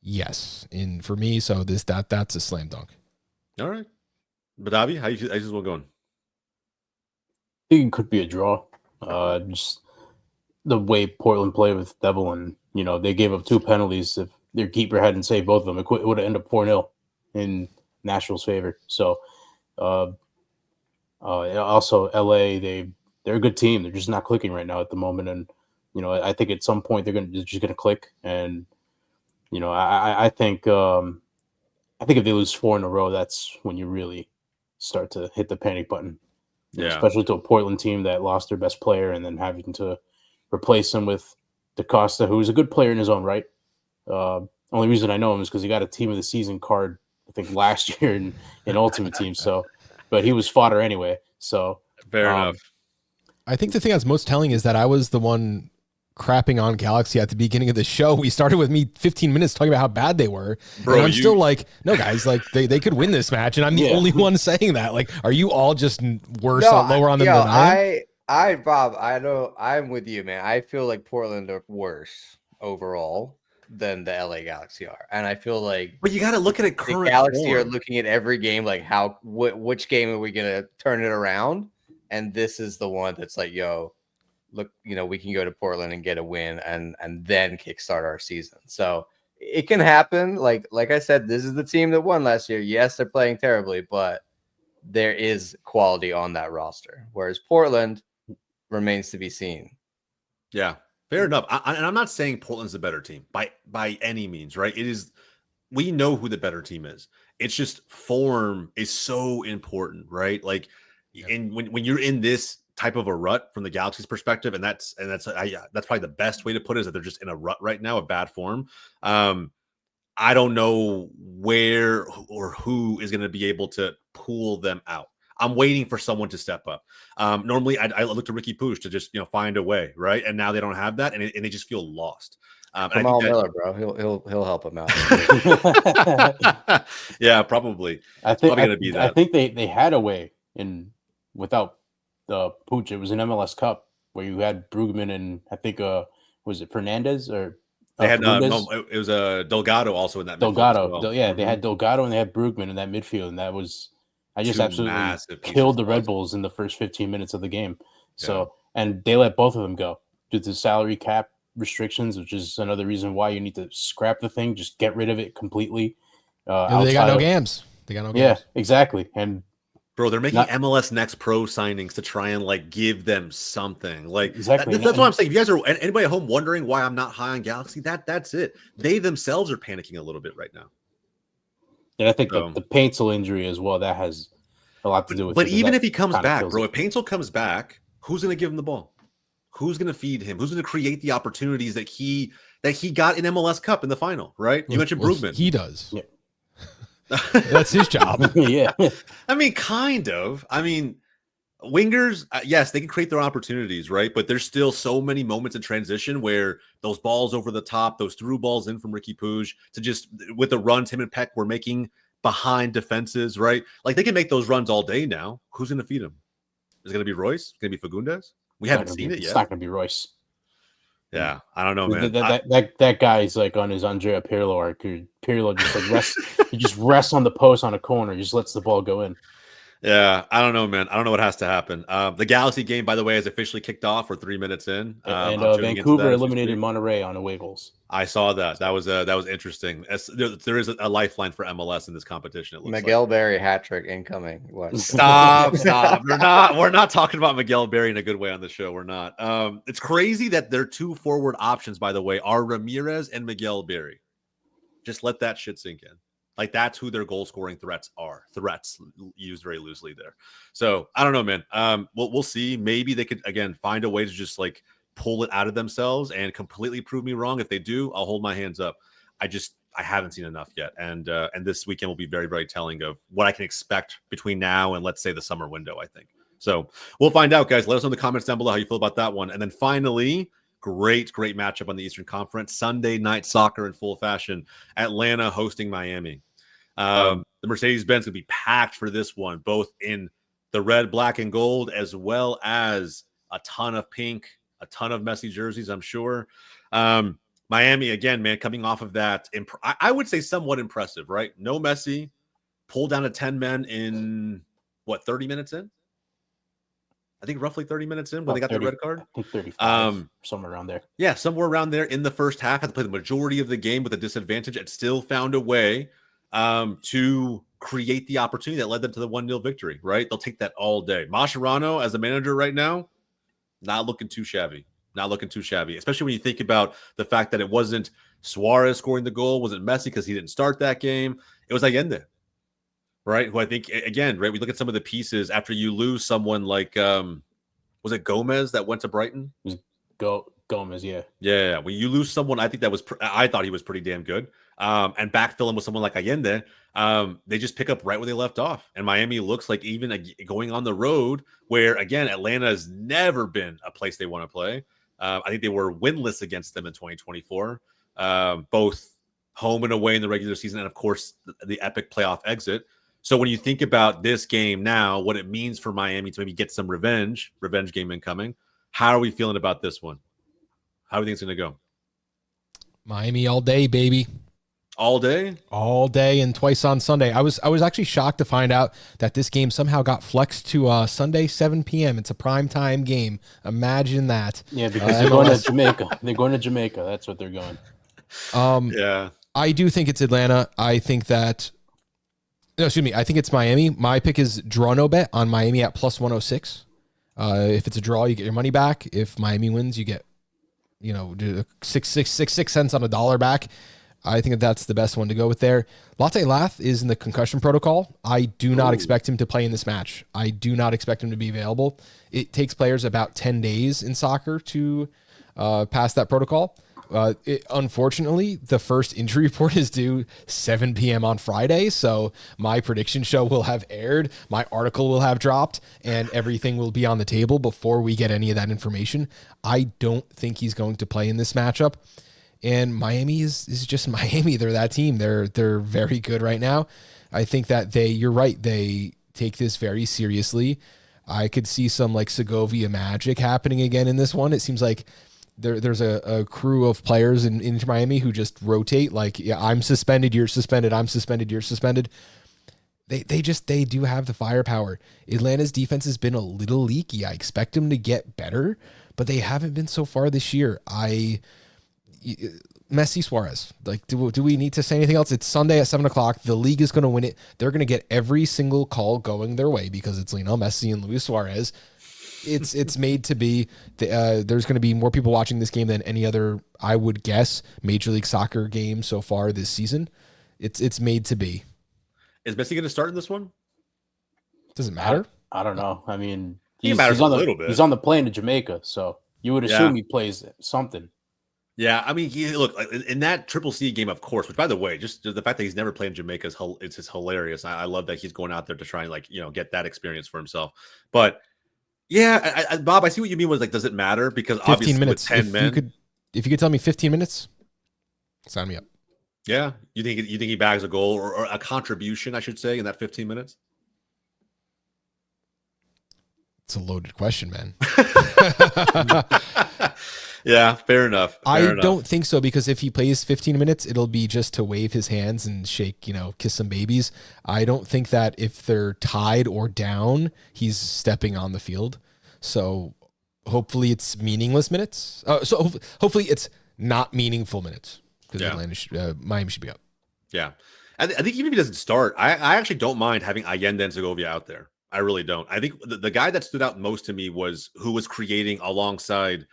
Yes. And for me, so that's a slam dunk. All right. But Davi, how you just want going? I think it could be a draw. Just the way Portland played with Devil, and they gave up 2 penalties. If their keeper hadn't saved both of them, it would have ended up 4-0 in Nashville's favor. So also LA, they're a good team. They're just not clicking right now at the moment, and I think at some point they're just gonna click. And I think if they lose 4 in a row, that's when you really start to hit the panic button. Yeah, especially to a Portland team that lost their best player and then having to replace him with DaCosta, who's a good player in his own right. Only reason I know him is because he got a Team of the Season card, I think, last year in Ultimate Team. So, but he was fodder anyway. So fair enough. I think the thing that's most telling is that I was the one crapping on Galaxy at the beginning of the show. We started with me 15 minutes talking about how bad they were. Bro, and I'm still like, no, guys, like they could win this match. And I'm the only one saying that. Like, are you all just worse lower on them than I am? Bob, I'm with you, man. I feel like Portland are worse overall than the LA Galaxy are. And I feel like, but you got to look at it current. The Galaxy form. are looking at every game like which game are we going to turn it around? And this is the one that's like, yo, look, we can go to Portland and get a win and then kickstart our season. So it can happen. Like I said, this is the team that won last year. Yes, they're playing terribly, but there is quality on that roster. Whereas Portland remains to be seen. Yeah, fair enough. And I'm not saying Portland's the better team by any means, right? It is. We know who the better team is. It's just form is so important, right? Like And when you're in this type of a rut from the Galaxy's perspective, and that's probably the best way to put it, is that they're just in a rut right now of bad form. I don't know where or who is going to be able to pull them out. I'm waiting for someone to step up. Normally, I look to Ricky Puig to just find a way, right? And now they don't have that, and they just feel lost. Kamal Miller, bro, he'll help him out. Yeah, probably. I think going to be that. I think they had a way without the Puig. It was an MLS Cup where you had Brugman and I think was it Fernandez or they had it was Delgado also in that Delgado. Well. They had Delgado and they had Brugman in that midfield, and that was just absolutely killed the Red Bulls in the first 15 minutes of the game. So and they let both of them go due to salary cap restrictions, which is another reason why you need to scrap the thing, just get rid of it completely. They got no games. Yeah, exactly. And bro, they're making MLS Next Pro signings to try and give them something. Exactly. That's what I'm saying. If you guys are anybody at home wondering why I'm not high on Galaxy, that's it. They themselves are panicking a little bit right now. And I think the Paintsel injury as well, that has a lot to do with it. But even if he comes back, bro, if Paintsel comes back, who's going to give him the ball? Who's going to feed him? Who's going to create the opportunities that he got in MLS Cup in the final, right? You mentioned Brugman. He does. Yeah. That's his job. Yeah. I mean, kind of. I mean, wingers, yes, they can create their opportunities, right? But there's still so many moments in transition where those balls over the top, those through balls in from Ricky Puig to just with the runs him and Peck were making behind defenses, right? They can make those runs all day now. Who's going to feed them? Is it going to be Royce? Is it going to be Fagundes? We haven't seen it yet. It's not going to be Royce. Yeah, I don't know, man. That guy's on his Andrea Pirlo arc. Pirlo just rests. He just rests on the post on a corner. He just lets the ball go in. Yeah, I don't know, man. I don't know what has to happen. The Galaxy game, by the way, has officially kicked off. We're 3 minutes in. And Vancouver eliminated Monterrey on away goals. I saw that. That was interesting. There is a lifeline for MLS in this competition. It looks Miguel Berry hat trick incoming. What? Stop. We're not talking about Miguel Berry in a good way on the show. We're not. It's crazy that their two forward options, by the way, are Ramirez and Miguel Berry. Just let that shit sink in. That's who their goal scoring threats are. Threats used very loosely there. So I don't know, man. We'll see. Maybe they could again find a way to just pull it out of themselves and completely prove me wrong. If they do, I'll hold my hands up. I haven't seen enough yet, and this weekend will be very, very telling of what I can expect between now and let's say the summer window. I think so. We'll find out, guys. Let us know in the comments down below how you feel about that one, and then finally. Great matchup on the Eastern Conference. Sunday night soccer in full fashion. Atlanta hosting Miami. The Mercedes-Benz going to be packed for this one, both in the red, black, and gold, as well as a ton of pink, a ton of Messi jerseys, I'm sure. Miami, again, man, coming off of that, I would say somewhat impressive, right? No Messi, pulled down to 10 men in, 30 minutes in? I think roughly 30 minutes in when they got 30, the red card. I think 35, somewhere around there. Yeah, somewhere around there in the first half. Had to play the majority of the game with a disadvantage and still found a way to create the opportunity that led them to the 1-0 victory, right? They'll take that all day. Mascherano, as the manager right now, not looking too shabby. Not looking too shabby, especially when you think about the fact that it wasn't Suarez scoring the goal, wasn't Messi because he didn't start that game. It was Allende. Right, who I think again, right? We look at some of the pieces after you lose someone like, was it Gomez that went to Brighton? Gomez, yeah. When you lose someone, I think I thought he was pretty damn good. And backfill him with someone like Allende, they just pick up right where they left off. And Miami looks like even going on the road, where again Atlanta has never been a place they want to play. I think they were winless against them in 2024, both home and away in the regular season, and of course the epic playoff exit. So when you think about this game now, what it means for Miami to maybe get some revenge game incoming, how are we feeling about this one? How do you think it's going to go? Miami all day, baby. All day? All day and twice on Sunday. I was actually shocked to find out that this game somehow got flexed to Sunday, 7 p.m. It's a primetime game. Imagine that. Yeah, because they're going to Jamaica. They're going to Jamaica. That's what they're going. Yeah. I do think it's Atlanta. I think it's Miami. My pick is draw no bet on Miami at plus 106. If it's a draw, you get your money back. If Miami wins, you get, 6 cents on a dollar back. I think that's the best one to go with there. Latte Lath is in the concussion protocol. I do not expect him to play in this match. I do not expect him to be available. It takes players about 10 days in soccer to pass that protocol. Unfortunately, the first injury report is due 7 p.m. on Friday, so my prediction show will have aired, my article will have dropped, and everything will be on the table before we get any of that information. I don't think he's going to play in this matchup. And Miami is just Miami. They're that team. They're very good right now. I think that you're right. They take this very seriously. I could see some like Segovia magic happening again in this one. It seems like there's a crew of players in Miami who just rotate. Like, yeah, I'm suspended, you're suspended. I'm suspended, you're suspended. They do have the firepower. Atlanta's defense has been a little leaky. I expect them to get better, but they haven't been so far this year. Messi, Suarez. Like, do we need to say anything else? It's Sunday at 7:00. The league is going to win it. They're going to get every single call going their way because it's Lionel Messi and Luis Suarez. It's made to be. There's going to be more people watching this game than any other, I would guess, Major League Soccer game so far this season. It's made to be. Is Messi going to start in this one? Does it matter? I don't know. I mean, He matters a little bit. He's on the plane to Jamaica, so you would assume he plays something. Yeah, I mean, look, in that Triple C game, of course, which, by the way, just the fact that he's never played in Jamaica it's just hilarious. I love that he's going out there to try and, get that experience for himself. But, yeah, Bob, I see what you mean was, does it matter? Because 15 obviously minutes. with 10 men. If you could tell me 15 minutes, sign me up. Yeah? You think he bags a goal or a contribution, I should say, in that 15 minutes? It's a loaded question, man. Yeah, fair enough. I don't think so, because if he plays 15 minutes, it'll be just to wave his hands and shake, kiss some babies. I don't think that if they're tied or down, he's stepping on the field. So hopefully it's meaningless minutes. So hopefully it's not meaningful minutes, because Miami should be up. Yeah. I think even if he doesn't start, I actually don't mind having Allende and Segovia out there. I really don't. I think the guy that stood out most to me was who was creating alongside.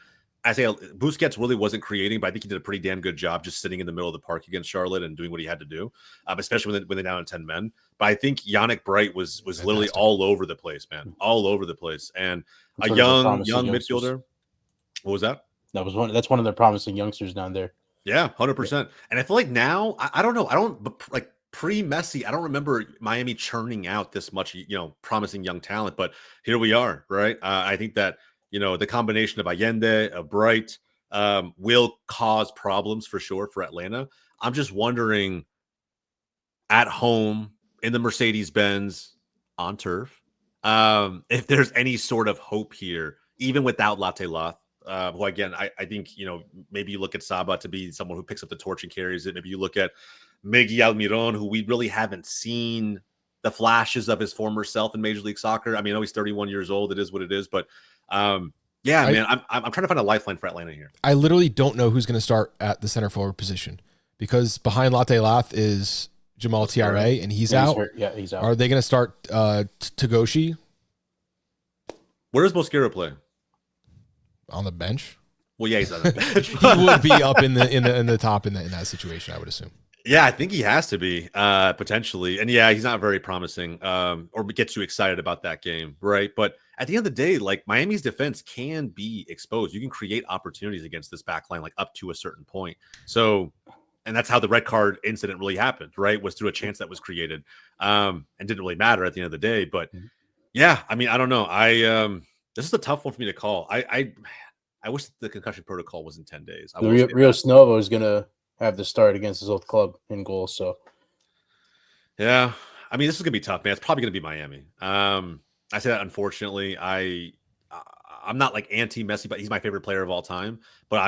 I say Busquets really wasn't creating, but I think he did a pretty damn good job just sitting in the middle of the park against Charlotte and doing what he had to do, especially when they're down to 10 men. But I think Yannick Bright was literally all over the place, man, all over the place. And a young midfielder. What was that? That's one of their promising youngsters down there. Yeah, 100%. And I feel like now, I don't know, but pre-Messi, I don't remember Miami churning out this much, promising young talent. But here we are, right? I think that. The combination of Allende, of Bright, will cause problems for sure for Atlanta. I'm just wondering, at home in the Mercedes-Benz on turf, if there's any sort of hope here, even without Latte Lath, who again, I think, maybe you look at Saba to be someone who picks up the torch and carries it. Maybe you look at Miggy Almiron, who we really haven't seen the flashes of his former self in Major League Soccer. I mean, I know he's 31 years old. It is what it is, but man, I'm trying to find a lifeline for Atlanta here. I literally don't know who's going to start at the center forward position, because behind Latte Lath is Jamal Tiare, and he's out. He's out. Are they going to start Togoshi? Where does Mosquera play? On the bench. Well, yeah, he's on the bench. He would be up in the top in that situation, I would assume. Yeah, I think he has to be potentially. And yeah, he's not very promising or get too excited about that game, right? But at the end of the day, Miami's defense can be exposed. You can create opportunities against this back line, up to a certain point. So, and that's how the red card incident really happened, right? Was through a chance that was created and didn't really matter at the end of the day. But yeah, I mean, I don't know. This is a tough one for me to call. I wish the concussion protocol was in 10 days. Rio Snovo is going to have the start against his old club in goal. So, yeah, I mean, this is gonna be tough, man. It's probably gonna be Miami. I say that unfortunately. I'm not anti-Messi, but he's my favorite player of all time. But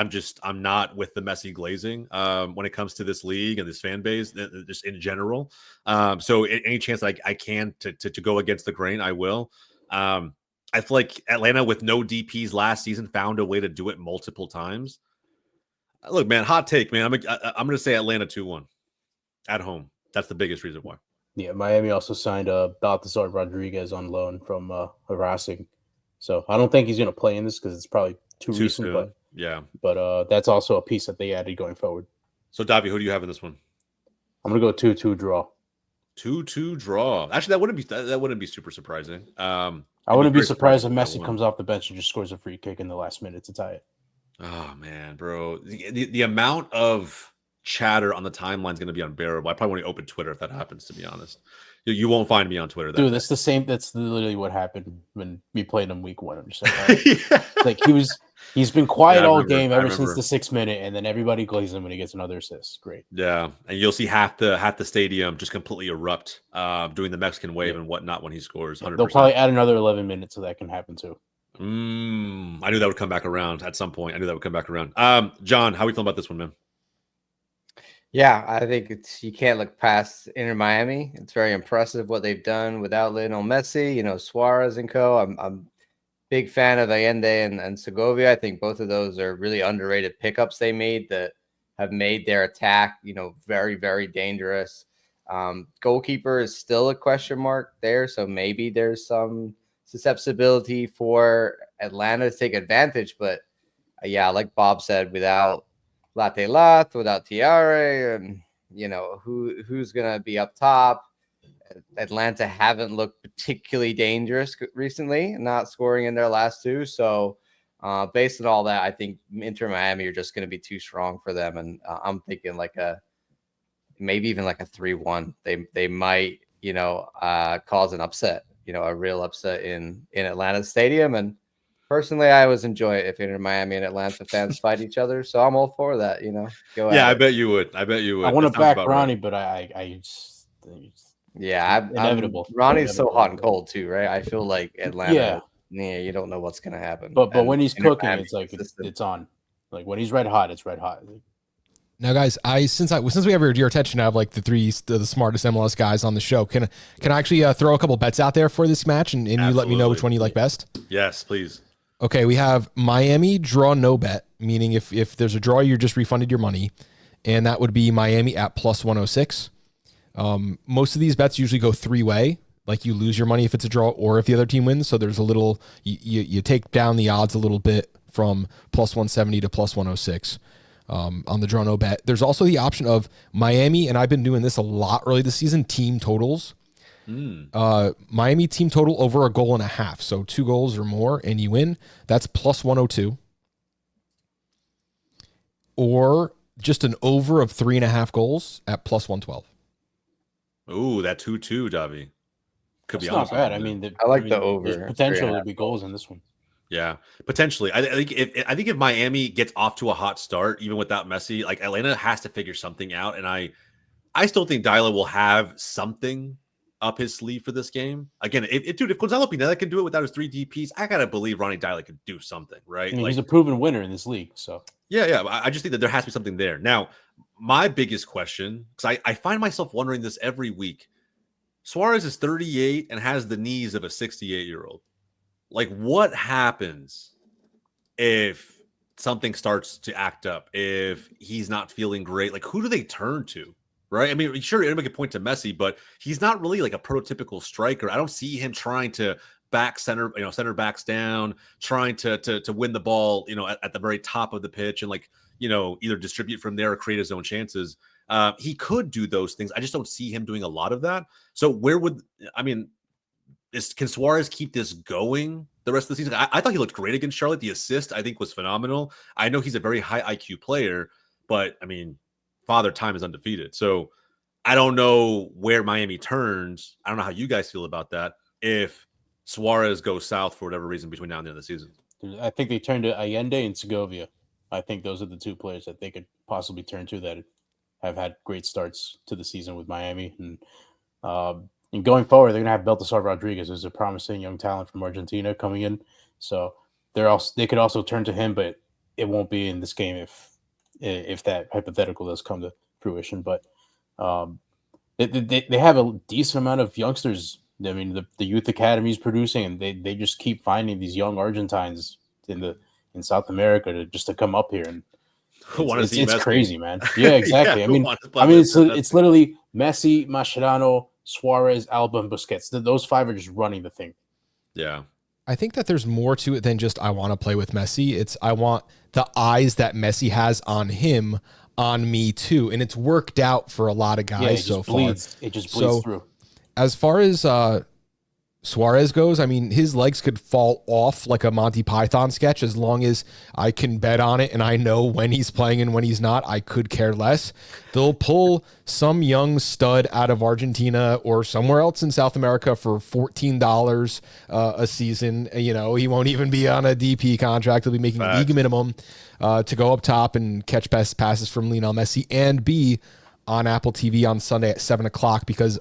I'm not with the Messi glazing when it comes to this league and this fan base, just in general. So any chance that I can to go against the grain, I will. I feel like Atlanta, with no DPs last season, found a way to do it multiple times. Look, man, hot take, man. I'm going to say Atlanta 2-1 at home. That's the biggest reason why. Yeah, Miami also signed Balthazar Rodriguez on loan from Racing. So I don't think he's going to play in this because it's probably too recent. Soon. But yeah, but that's also a piece that they added going forward. So, Davi, who do you have in this one? I'm gonna go 2-2 draw. 2-2 draw. Actually, that wouldn't be super surprising. I wouldn't be surprised if Messi one comes off the bench and just scores a free kick in the last minute to tie it. Oh man, bro, the amount of chatter on the timeline is going to be unbearable. I probably won't open Twitter if that happens. To be honest, you won't find me on Twitter. Dude, that's the same. That's literally what happened when we played him week 1. I'm just like, yeah. like he's been quiet all game ever remember. since the 6th minute, and then everybody glazes him when he gets another assist. Great. Yeah, and you'll see half the stadium just completely erupt, doing the Mexican wave and whatnot when he scores. 100%. They'll probably add another 11 minutes so that can happen too. I knew that would come back around at some point. John, how are we feeling about this one, man? Yeah, I think you can't look past Inter Miami. It's very impressive what they've done without Lionel Messi, Suarez and co. I'm big fan of Allende and Segovia. I think both of those are really underrated pickups they made that have made their attack, very, very dangerous. Goalkeeper is still a question mark there, so maybe there's some susceptibility for Atlanta to take advantage. But yeah, like Bob said, without Lat, without Tiare, and who's gonna be up top? Atlanta haven't looked particularly dangerous recently, not scoring in their last 2. So based on all that, I think Inter Miami are just going to be too strong for them. And I'm thinking maybe even like a 3-1. They might, cause an upset, a real upset in Atlanta Stadium. And personally, I always enjoy it if Inter Miami and Atlanta fans fight each other. So I'm all for that, Go yeah, I bet you would. I want to back Ronnie, but I just yeah, inevitable. Ronnie's so hot and cold too, right? I feel like Atlanta. Yeah, you don't know what's gonna happen. But when he's cooking, it's like it's on. Like when he's red hot, it's red hot. Now, guys, since we have your attention, I have like the smartest MLS guys on the show. Can I actually throw a couple bets out there for this match, and you let me know which one you like best? Yes, please. Okay, we have Miami draw no bet, meaning if there's a draw, you're just refunded your money, and that would be Miami at +106. Most of these bets usually go 3-way, like you lose your money if it's a draw or if the other team wins. So there's a little, you take down the odds a little bit from +170 to +106 on the draw no bet. There's also the option of Miami, and I've been doing this a lot early this season, team totals. Miami team total over 1.5 goals. So 2 goals or more and you win. That's +102. Or just an over of 3.5 goals at +112. Ooh, that 2-2, Davi. Could be not bad. I mean, the over. There's potential to be goals in this one. Yeah, potentially. I think if Miami gets off to a hot start, even without Messi, like Atlanta has to figure something out. And I still think Dyla will have something up his sleeve for this game. Again, if Gonzalo Pineda can do it without his 3 DPs, I gotta believe Ronnie Dyla can do something, right? I mean, he's a proven winner in this league. So yeah. I just think that there has to be something there. Now, my biggest question, because I find myself wondering this every week. Suarez is 38 and has the knees of a 68-year-old. Like, what happens if something starts to act up? If he's not feeling great, like who do they turn to? Right? I mean, sure, anybody can point to Messi, but he's not really like a prototypical striker. I don't see him trying to back center backs down, trying to win the ball, at the very top of the pitch and either distribute from there or create his own chances. He could do those things. I just don't see him doing a lot of that. So can Suarez keep this going the rest of the season? I thought he looked great against Charlotte. The assist, I think, was phenomenal. I know he's a very high IQ player, but I mean, Father Time is undefeated. So I don't know where Miami turns. I don't know how you guys feel about that. If Suarez goes south for whatever reason between now and the end of the season, I think they turn to Allende and Segovia. I think those are the 2 players that they could possibly turn to that have had great starts to the season with Miami. And going forward, they're going to have Baltasar Rodriguez, who's a promising young talent from Argentina coming in. So they could also turn to him, but it won't be in this game if that hypothetical does come to fruition. But they have a decent amount of youngsters. I mean, the youth academy is producing, and they just keep finding these young Argentines in South America to come up here. And it's crazy, man. Yeah, exactly. Yeah, it's literally Messi, Mascherano, Suarez, Alba, and Busquets. Those 5 are just running the thing. Yeah. I think that there's more to it than just I want to play with Messi. It's I want the eyes that Messi has on him. on me too, and it's worked out for a lot of guys it so just far. bleeds. It just bleeds through. As far as Suarez goes, I mean, his legs could fall off like a Monty Python sketch as long as I can bet on it and I know when he's playing and when he's not. I could care less. They'll pull some young stud out of Argentina or somewhere else in South America for $14 a season. You know, he won't even be on a DP contract. He'll be making league minimum to go up top and catch best passes from Lionel Messi and be on Apple TV on Sunday at 7:00 because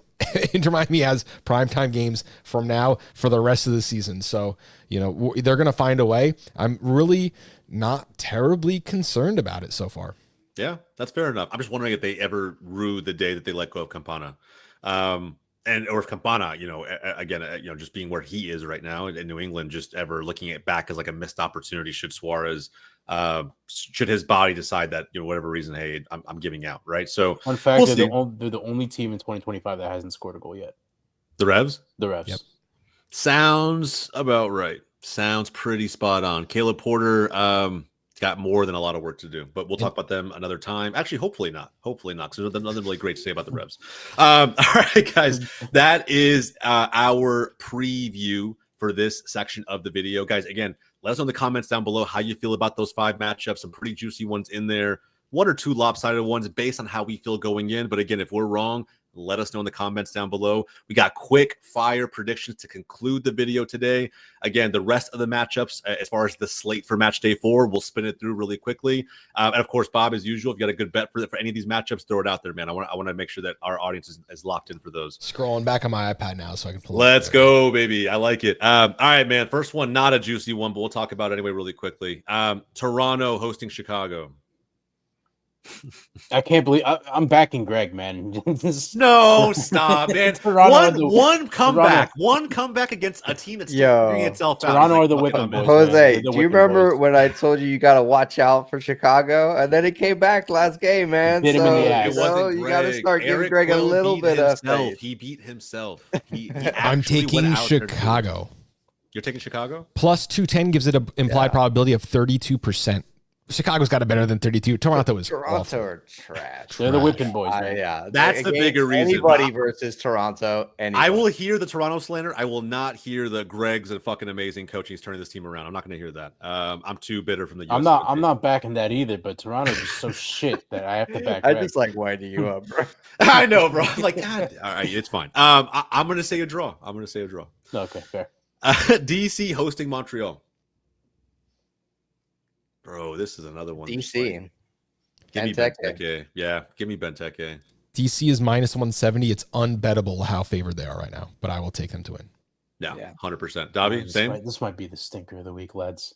Inter Miami has primetime games from now for the rest of the season. So, you know, they're going to find a way. I'm really not terribly concerned about it so far. Yeah, that's fair enough. I'm just wondering if they ever rue the day that they let go of Campana. Or if Campana, you know, again, you know, just being where he is right now in New England, just ever looking at back as like a missed opportunity should Suarez, should his body decide that, you know, whatever reason, hey, I'm giving out, right? So, fun fact, they're the only team in 2025 that hasn't scored a goal yet. The Revs? The Revs. Yep. Sounds about right. Sounds pretty spot on. Caleb Porter got more than a lot of work to do, but we'll talk about them another time. Actually, hopefully not, because there's nothing really great to say about the Revs. All right, guys, that is our preview for this section of the video. Guys, again, let us know in the comments down below how you feel about those 5 matchups. Some pretty juicy ones in there. 1 or 2 lopsided ones based on how we feel going in. But again, if we're wrong, let us know in the comments down below. We got quick fire predictions to conclude the video today. Again, the rest of the matchups, as far as the slate for match day 4, we'll spin it through really quickly. And of course, Bob, as usual, if you got a good bet for any of these matchups, throw it out there, man. I want to make sure that our audience is locked in for those. Scrolling back on my iPad now so I can pull Let's go, baby. I like it. All right, man. First one, not a juicy one, but we'll talk about it anyway really quickly. Toronto hosting Chicago. I can't believe I'm backing Greg, man. No, stop, man. One comeback against a team that's figuring itself out. Toronto are the whipping boys. Jose, do you remember when I told you got to watch out for Chicago? And then it came back last game, man. Hit him in the ass. You got to start giving Greg a little bit of faith. He beat himself. I'm taking Chicago. You're taking Chicago? Plus 210 gives it an implied probability of 32%. Chicago's got it better than 32. Toronto is awful. Are trash. They're the whipping boys, man. Yeah, that's the bigger reason. Anybody versus Toronto. Anybody. I will hear the Toronto slander. I will not hear the Greg's a fucking amazing coach. He's turning this team around. I'm not going to hear that. I'm too bitter from the. I'm not backing that either. But Toronto's just so shit that I have to back. I just like winding you up, bro. I know, bro. I'm like, God. All right, it's fine. I'm going to say a draw. Okay, fair. DC hosting Montreal. Bro, this is another one. DC. Give me Benteke. Yeah, give me Benteke. DC is minus 170. It's unbettable how favored they are right now, but I will take them to win. Yeah. 100%. Davi, same? This might be the stinker of the week, lads.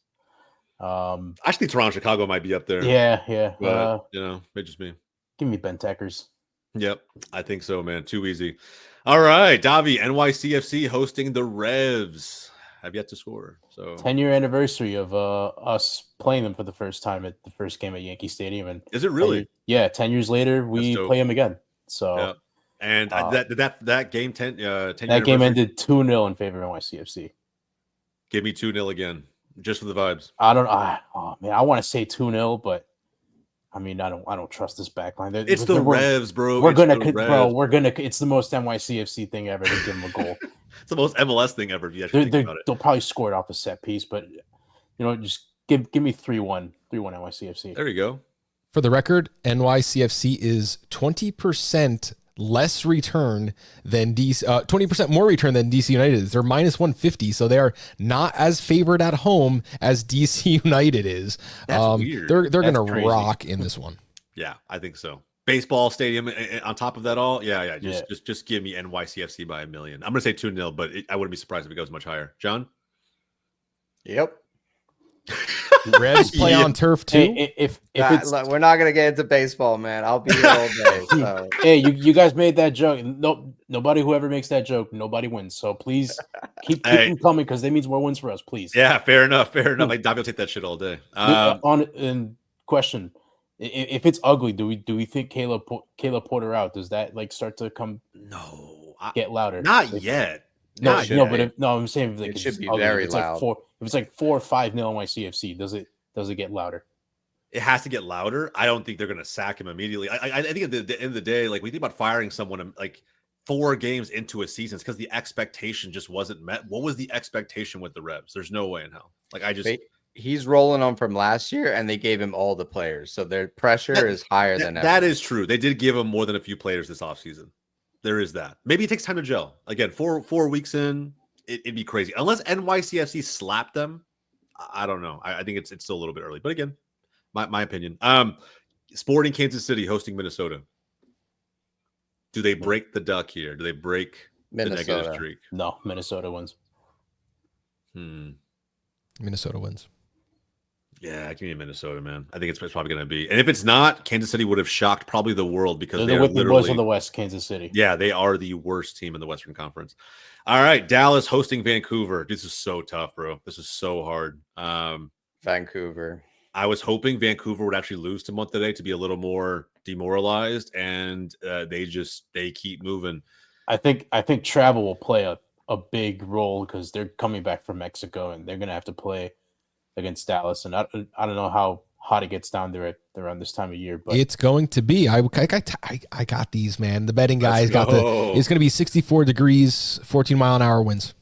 Actually, Toronto, Chicago might be up there. Yeah. But, it just me. Give me Bentekers. Yep, I think so, man. Too easy. All right, Davi, NYCFC hosting the Revs. Have yet to score. So 10-year anniversary of us playing them for the first time at the first game at Yankee Stadium. And is it really? 10 years later we play them again. So yeah. And that game 10 that game ended 2-0 in favor of NYCFC. Give me 2-0 again, just for the vibes. I want to say 2-0, but I mean, I don't trust this backline. It's the Revs, bro. We're gonna. It's the most NYCFC thing ever to give them a goal. It's the most MLS thing ever. If you actually think about it. They'll probably score it off a set piece, but just give me 3-1 NYCFC. There you go. For the record, NYCFC is 20% less return than DC. 20% more return than DC United is. They're minus 150, so they are not as favored at home as DC United is. That's weird. They're going to rock in this one. Yeah, I think so. Baseball stadium on top of that all. Yeah. Just give me NYCFC by 1 million. I'm going to say 2-0, but I wouldn't be surprised if it goes much higher. John? Yep. Revs play on turf too. Look, we're not gonna get into baseball, man. I'll be here all day. So. Hey, you guys made that joke. Nobody who ever makes that joke, nobody wins. So please keep them coming because that means more wins for us. Please. Yeah, fair enough. Like Davi will take that shit all day. Question: if it's ugly, do we think Caleb Porter out? Does that start to come? No, get louder. Not yet. I'm saying it should be very loud. If it's 4 or 5-0 NYCFC, does it get louder? it has to get louder. I don't think they're going to sack him immediately. I think at the end of the day, like, we think about firing someone like 4 games into a season, it's because the expectation just wasn't met. What was the expectation with the Revs? There's no way in hell. Like, he's rolling on from last year, and they gave him all the players, so their pressure is higher than ever. That is true. They did give him more than a few players this offseason. There is that. Maybe it takes time to gel. Again, 4 weeks in, it'd be crazy. Unless NYCFC slapped them, I don't know. I think it's still a little bit early. But again, my opinion. Sporting Kansas City hosting Minnesota. Do they break the duck here? Do they break the negative streak? No, Minnesota wins. Minnesota wins. Yeah, give me Minnesota, man. I think it's probably going to be. And if it's not, Kansas City would have shocked probably the world because they're the boys of the West, Kansas City. Yeah, they are the worst team in the Western Conference. All right, Dallas hosting Vancouver. This is so tough, bro. This is so hard. Vancouver. I was hoping Vancouver would actually lose to Monterrey to be a little more demoralized, and they keep moving. I think travel will play a big role because they're coming back from Mexico and they're going to have to play against Dallas. And I don't know how hot it gets down there around this time of year, but it's going to be. I got these, man. The betting guys got it's going to be 64 degrees, 14-mile-an-hour winds.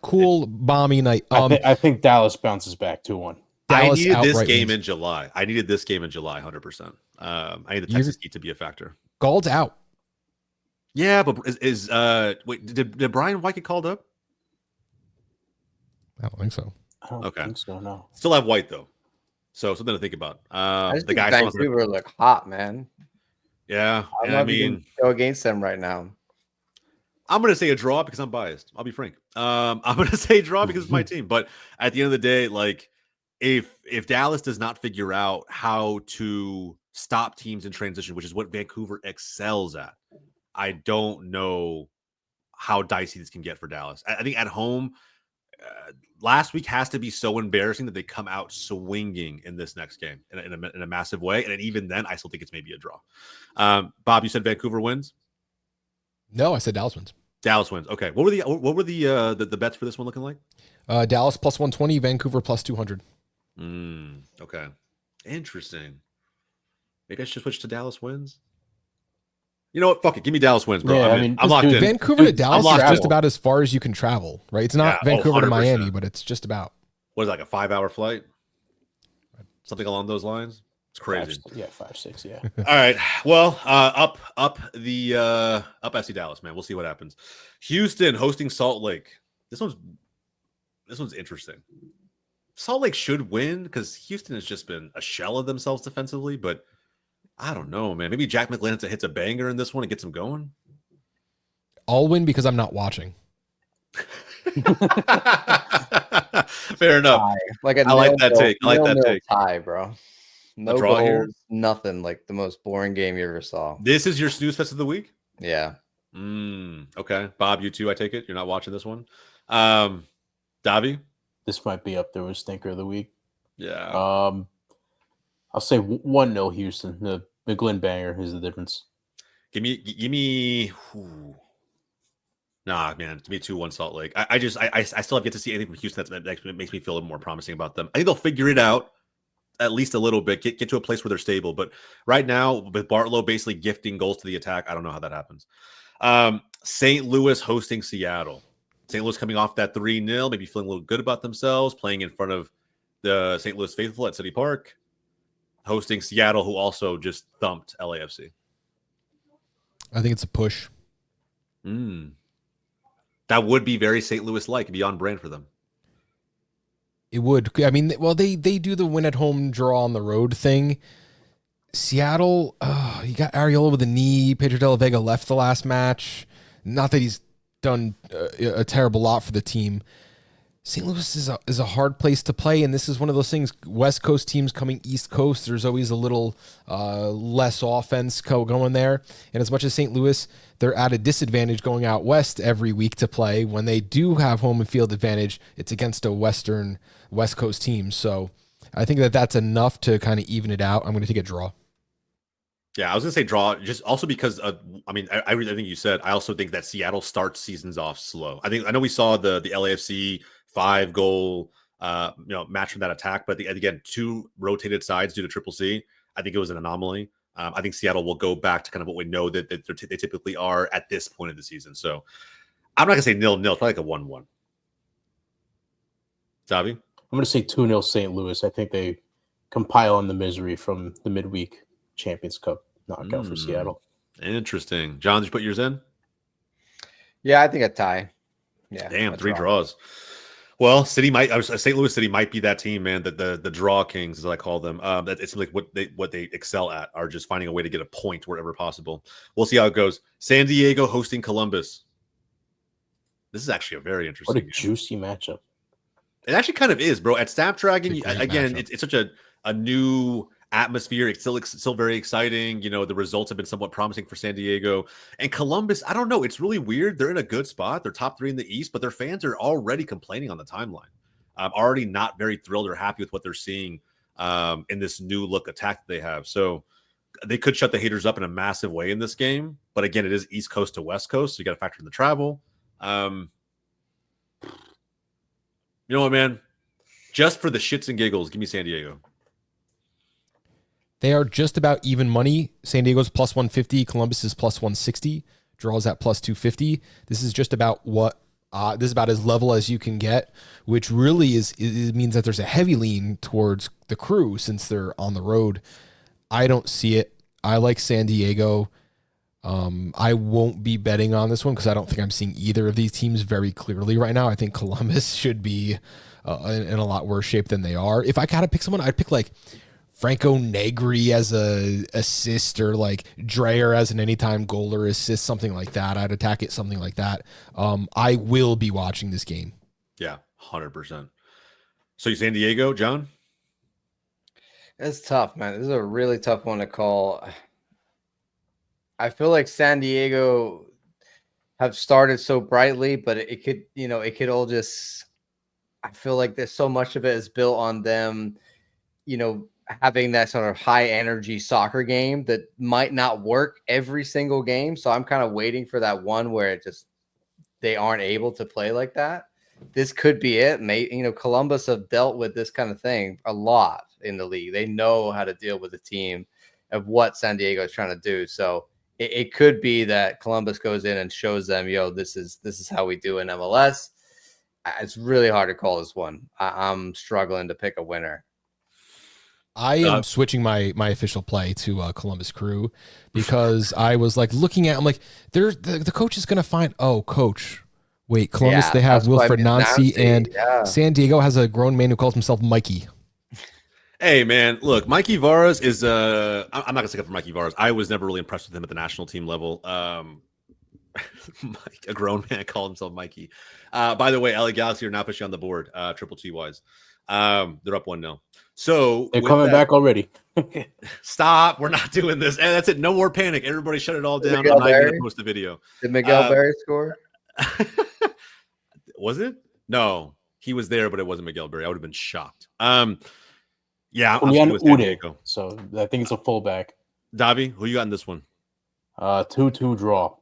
Cool, balmy night. I think Dallas bounces back 2-1. I needed this game in July. 100%. I need the Texas heat to be a factor. Gald's out. Yeah, but wait, did Brian White get called up? I don't think so. I don't think so, no. Still have White though, so something to think about. The guy Vancouver look hot, man. Yeah, I mean, go against them right now. I'm going to say a draw because I'm biased. I'll be frank. I'm going to say draw because it's my team. But at the end of the day, like, if Dallas does not figure out how to stop teams in transition, which is what Vancouver excels at, I don't know how dicey this can get for Dallas. I think at home, last week has to be so embarrassing that they come out swinging in this next game in a massive way. And even then, I still think it's maybe a draw. Bob, you said Vancouver wins? No, I said Dallas wins. Dallas wins. Okay. What were the bets for this one looking like? Dallas plus 120, Vancouver plus 200. Okay. Interesting. Maybe I should switch to Dallas wins. You know what? Fuck it. Give me Dallas wins, bro. Yeah, I'm locked in. Vancouver to Dallas is just about as far as you can travel, right? It's not Vancouver to Miami, but it's just about. What is it, like a 5-hour flight? Something along those lines? It's crazy. 5, 6, yeah. All right. Well, up FC Dallas, man. We'll see what happens. Houston hosting Salt Lake. This one's interesting. Salt Lake should win because Houston has just been a shell of themselves defensively, but I don't know, man. Maybe Jack McLennan hits a banger in this one and gets them going. I'll win because I'm not watching. Fair enough. I like that take. I like that take. Tie, bro. No goals, here? Nothing. Like the most boring game you ever saw. This is your snooze fest of the week? Yeah. Okay. Bob, you too, I take it? You're not watching this one? Davi? This might be up there with stinker of the week. Yeah. I'll say 1-0 Houston. The McGlynn banger is the difference. Give me. Nah, man. Give me 2-1 Salt Lake. I still have yet to see anything from Houston that makes me feel a little more promising about them. I think they'll figure it out at least a little bit. Get to a place where they're stable. But right now, with Bartlow basically gifting goals to the attack, I don't know how that happens. St. Louis hosting Seattle. St. Louis coming off that 3-0, maybe feeling a little good about themselves, playing in front of the St. Louis faithful at City Park, hosting Seattle, who also just thumped LAFC. I think it's a push. That would be very St. Louis-like, be on brand for them. It would. I mean, well, they do the win at home, draw on the road thing. Seattle, you got Arriola with a knee. Pedro de la Vega left the last match. Not that he's done a terrible lot for the team. St. Louis is a hard place to play, and this is one of those things. West Coast teams coming East Coast, there's always a little less offense going there. And as much as St. Louis, they're at a disadvantage going out west every week to play. When they do have home and field advantage, it's against a West Coast team. So I think that's enough to kind of even it out. I'm going to take a draw. Yeah, I was going to say draw, just also because, I think you said, I also think that Seattle starts seasons off slow. I know we saw the LAFC 5-goal match from that attack. But again, 2 rotated sides due to Triple C. I think it was an anomaly. I think Seattle will go back to kind of what we know that they typically are at this point of the season. So I'm not going to say 0-0. It's probably like a 1-1. Davi? I'm going to say 2-0 St. Louis. I think they compile on the misery from the midweek Champions Cup knockout for Seattle. Interesting. John, did you put yours in? Yeah, I think a tie. Yeah. Damn, 3 draws. Well, St. Louis City might be that team, man. That the draw kings, as I call them. That it's like what they excel at are just finding a way to get a point wherever possible. We'll see how it goes. San Diego hosting Columbus. This is actually a very interesting. What a juicy matchup! It actually kind of is, bro. At Snapdragon, again, matchup. it's such a new atmosphere. It's still very exciting. The results have been somewhat promising for San Diego and Columbus. I don't know. It's really weird. They're in a good spot. They're top 3 in the East, but their fans are already complaining on the timeline. Already not very thrilled or happy with what they're seeing in this new look attack that they have. So they could shut the haters up in a massive way in this game. But again, it is East Coast to West Coast, so you got to factor in the travel. You know what, man? Just for the shits and giggles, give me San Diego. They are just about even money. San Diego's plus 150. Columbus is plus 160. Draws at plus 250. This is just about this is about as level as you can get, which really it means that there's a heavy lean towards the Crew since they're on the road. I don't see it. I like San Diego. I won't be betting on this one because I don't think I'm seeing either of these teams very clearly right now. I think Columbus should be in a lot worse shape than they are. If I gotta pick someone, I'd pick like Franco Negri as a assist or like Dreyer as an anytime goal or assist, something like that. I'd attack it, something like that. I will be watching this game. Yeah, 100%. So you San Diego, John? It's tough, man. This is a really tough one to call. I feel like San Diego have started so brightly, but it could all just, I feel like there's so much of it is built on them, having that sort of high energy soccer game that might not work every single game. So I'm kind of waiting for that one where they aren't able to play like that. This could be it. Columbus have dealt with this kind of thing a lot in the league. They know how to deal with a team of what San Diego is trying to do. So it could be that Columbus goes in and shows them, this is how we do in MLS. It's really hard to call this one. I'm struggling to pick a winner. I am switching my official play to Columbus Crew because I was like looking at, I'm like, the coach is going to find, coach, wait, Columbus, they have Wilfred Nancy and San Diego has a grown man who calls himself Mikey. Hey, man, look, Mikey Varas is I'm not going to stick up for Mikey Varas. I was never really impressed with him at the national team level. A grown man called himself Mikey. By the way, LA Galaxy are now pushing on the board, triple T wise. They're up 1-0. So they're coming back already. Stop. We're not doing this. And that's it. No more panic. Everybody shut it all down. I'm not going to post the video. Did Miguel Berry score? Was it? No, he was there, but it wasn't Miguel Berry. I would have been shocked. Yeah. Ude, so I think it's a fullback. Davi, who you got in this one? 2-2 draw.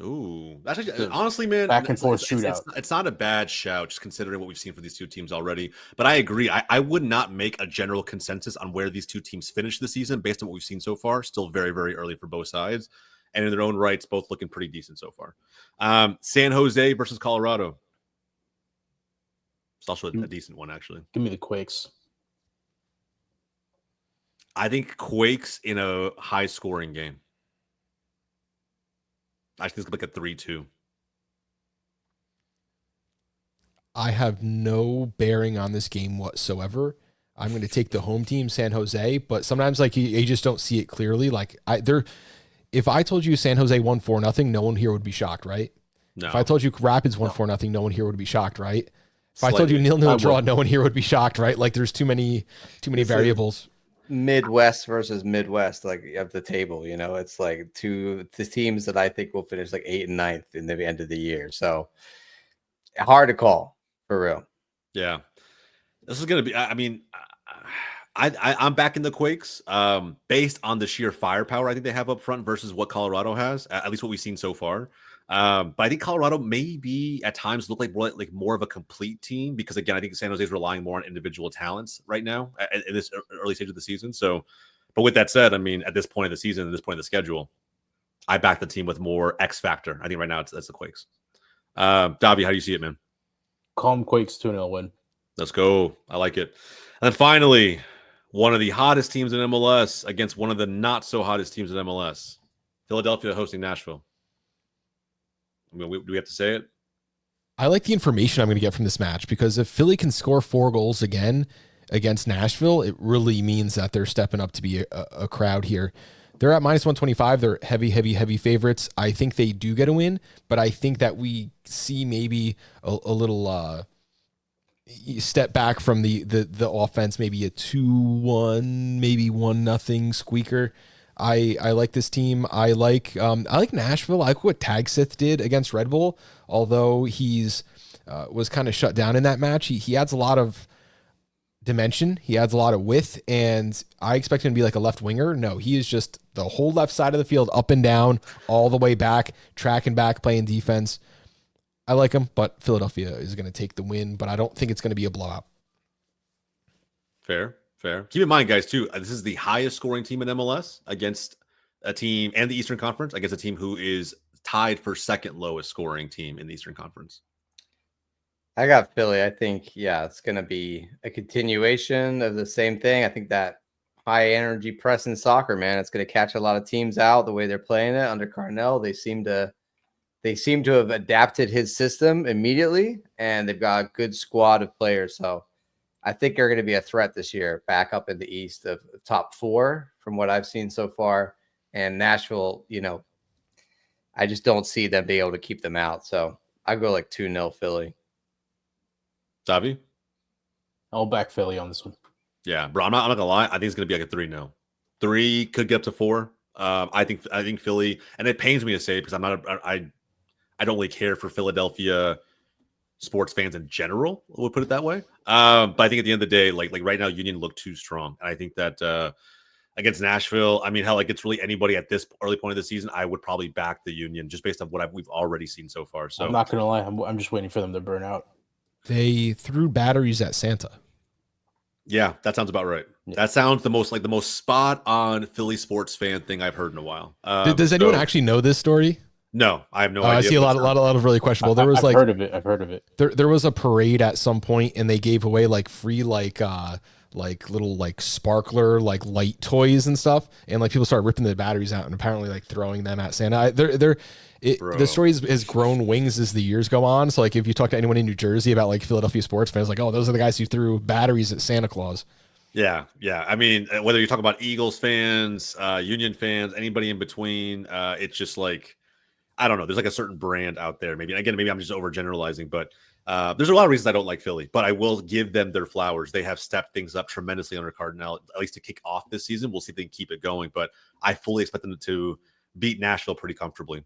Ooh, that's actually, honestly, man, back and forth shootout. It's not a bad shout, just considering what we've seen for these two teams already. But I agree. I would not make a general consensus on where these two teams finish the season based on what we've seen so far. Still very, very early for both sides, and in their own rights, both looking pretty decent so far. San Jose versus Colorado. It's also a decent one, actually. Give me the Quakes. I think Quakes in a high-scoring game. I think it's like a 3-2. I have no bearing on this game whatsoever. I'm going to take the home team, San Jose, but sometimes like you just don't see it clearly. Like if I told you San Jose won 4-0, no one here would be shocked, right? No. If I told you Rapids won 4-0, no one here would be shocked, right? If I told you 0-0 draw, no one here would be shocked, right? Like there's too many variables. Midwest versus Midwest, like of the table, it's like the teams that I think will finish like 8th and 9th in the end of the year. So hard to call for real. Yeah, this is gonna be. I mean, I'm back in the Quakes based on the sheer firepower I think they have up front versus what Colorado has. At least what we've seen so far. But I think Colorado maybe at times look like more of a complete team because, again, I think San Jose is relying more on individual talents right now in this early stage of the season. So, but with that said, I mean, at this point of the season, at this point of the schedule, I back the team with more X factor. I think right now that's the Quakes. Davi, how do you see it, man? Calm Quakes 2-0 win. Let's go. I like it. And then finally, one of the hottest teams in MLS against one of the not so hottest teams in MLS. Philadelphia hosting Nashville. I mean, do we have to say it? I like the information I'm going to get from this match because if Philly can score 4 goals again against Nashville, it really means that they're stepping up to be a crowd here. They're at -125. They're heavy favorites. I think they do get a win, but I think that we see maybe a little step back from the offense, maybe a 2-1, maybe 1-0 squeaker. I like this team. I like Nashville. I like what Tagsith did against Red Bull, although he's was kind of shut down in that match. He adds a lot of dimension. He adds a lot of width, and I expect him to be like a left winger. No, he is just the whole left side of the field, up and down, all the way back, tracking back, playing defense. I like him, but Philadelphia is going to take the win, but I don't think it's going to be a blowout. Fair. Keep in mind, guys, too, this is the highest scoring team in MLS against a team and the Eastern Conference against a team who is tied for second lowest scoring team in the Eastern Conference. I got Philly. I think, it's going to be a continuation of the same thing. I think that high energy press in soccer, man, it's going to catch a lot of teams out the way they're playing it under Carnell. They seem to have adapted his system immediately, and they've got a good squad of players. So I think they're going to be a threat this year, back up in the East of top 4 from what I've seen so far. And Nashville, I just don't see them being able to keep them out. So I go like 2-0 Philly. Davi? I'll back Philly on this one. Yeah, bro. I'm not gonna lie. I think it's gonna be like a 3-0. 3 could get up to 4. I think Philly, and it pains me to say it because I don't really care for Philadelphia sports fans in general, we'll put it that way. But I think at the end of the day, like right now, Union look too strong. And I think that against Nashville, I mean, hell, like it's really anybody at this early point of the season, I would probably back the Union just based on what we've already seen so far. So I'm not gonna lie, I'm just waiting for them to burn out. They threw batteries at Santa. Yeah, that sounds about right. Yeah. That sounds the most spot on Philly sports fan thing I've heard in a while. Does anyone actually know this story? No, I have no idea. I see a lot of really questionable. There was I've heard of it. There was a parade at some point, and they gave away like free little sparkler light toys and stuff, and like people started ripping the batteries out and apparently like throwing them at Santa. The story has grown wings as the years go on. So like if you talk to anyone in New Jersey about like Philadelphia sports fans, like, oh, those are the guys who threw batteries at Santa Claus. Yeah. I mean, whether you talk about Eagles fans, Union fans, anybody in between, it's just like, I don't know. There's like a certain brand out there. Maybe I'm just overgeneralizing, but there's a lot of reasons I don't like Philly, but I will give them their flowers. They have stepped things up tremendously under Cardinal, at least to kick off this season. We'll see if they can keep it going, but I fully expect them to beat Nashville pretty comfortably.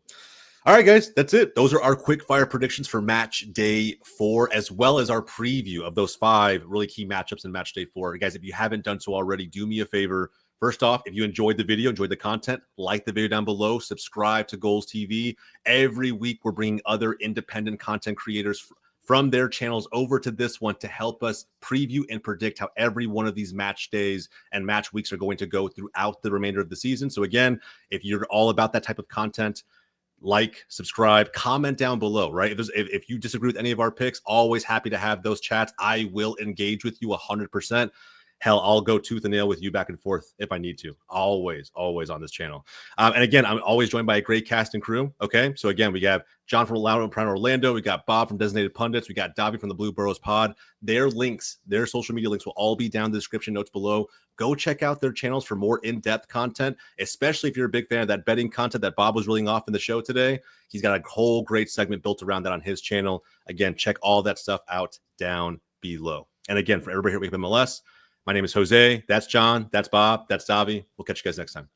All right, guys, that's it. Those are our quick fire predictions for match day 4, as well as our preview of those 5 really key matchups in match day 4. Guys, if you haven't done so already, do me a favor. First off, if you enjoyed the video, enjoyed the content, like the video down below, subscribe to Goals TV. Every week, we're bringing other independent content creators from their channels over to this one to help us preview and predict how every one of these match days and match weeks are going to go throughout the remainder of the season. So again, if you're all about that type of content, like, subscribe, comment down below, right? If you disagree with any of our picks, always happy to have those chats. I will engage with you 100%. Hell, I'll go tooth and nail with you back and forth if I need to. Always on this channel. And again, I'm always joined by a great cast and crew. Okay, so again, we have John from Prime Orlando. We got Bob from Designated Pundits. We got Davi from the Blue Boroughs Pod. Their links, their social media links will all be down in the description notes below. Go check out their channels for more in-depth content, especially if you're a big fan of that betting content that Bob was reeling off in the show today. He's got a whole great segment built around that on his channel. Again, check all that stuff out down below. And again, for everybody here at Wake Up MLS, my name is Jose. That's John. That's Bob. That's Davi. We'll catch you guys next time.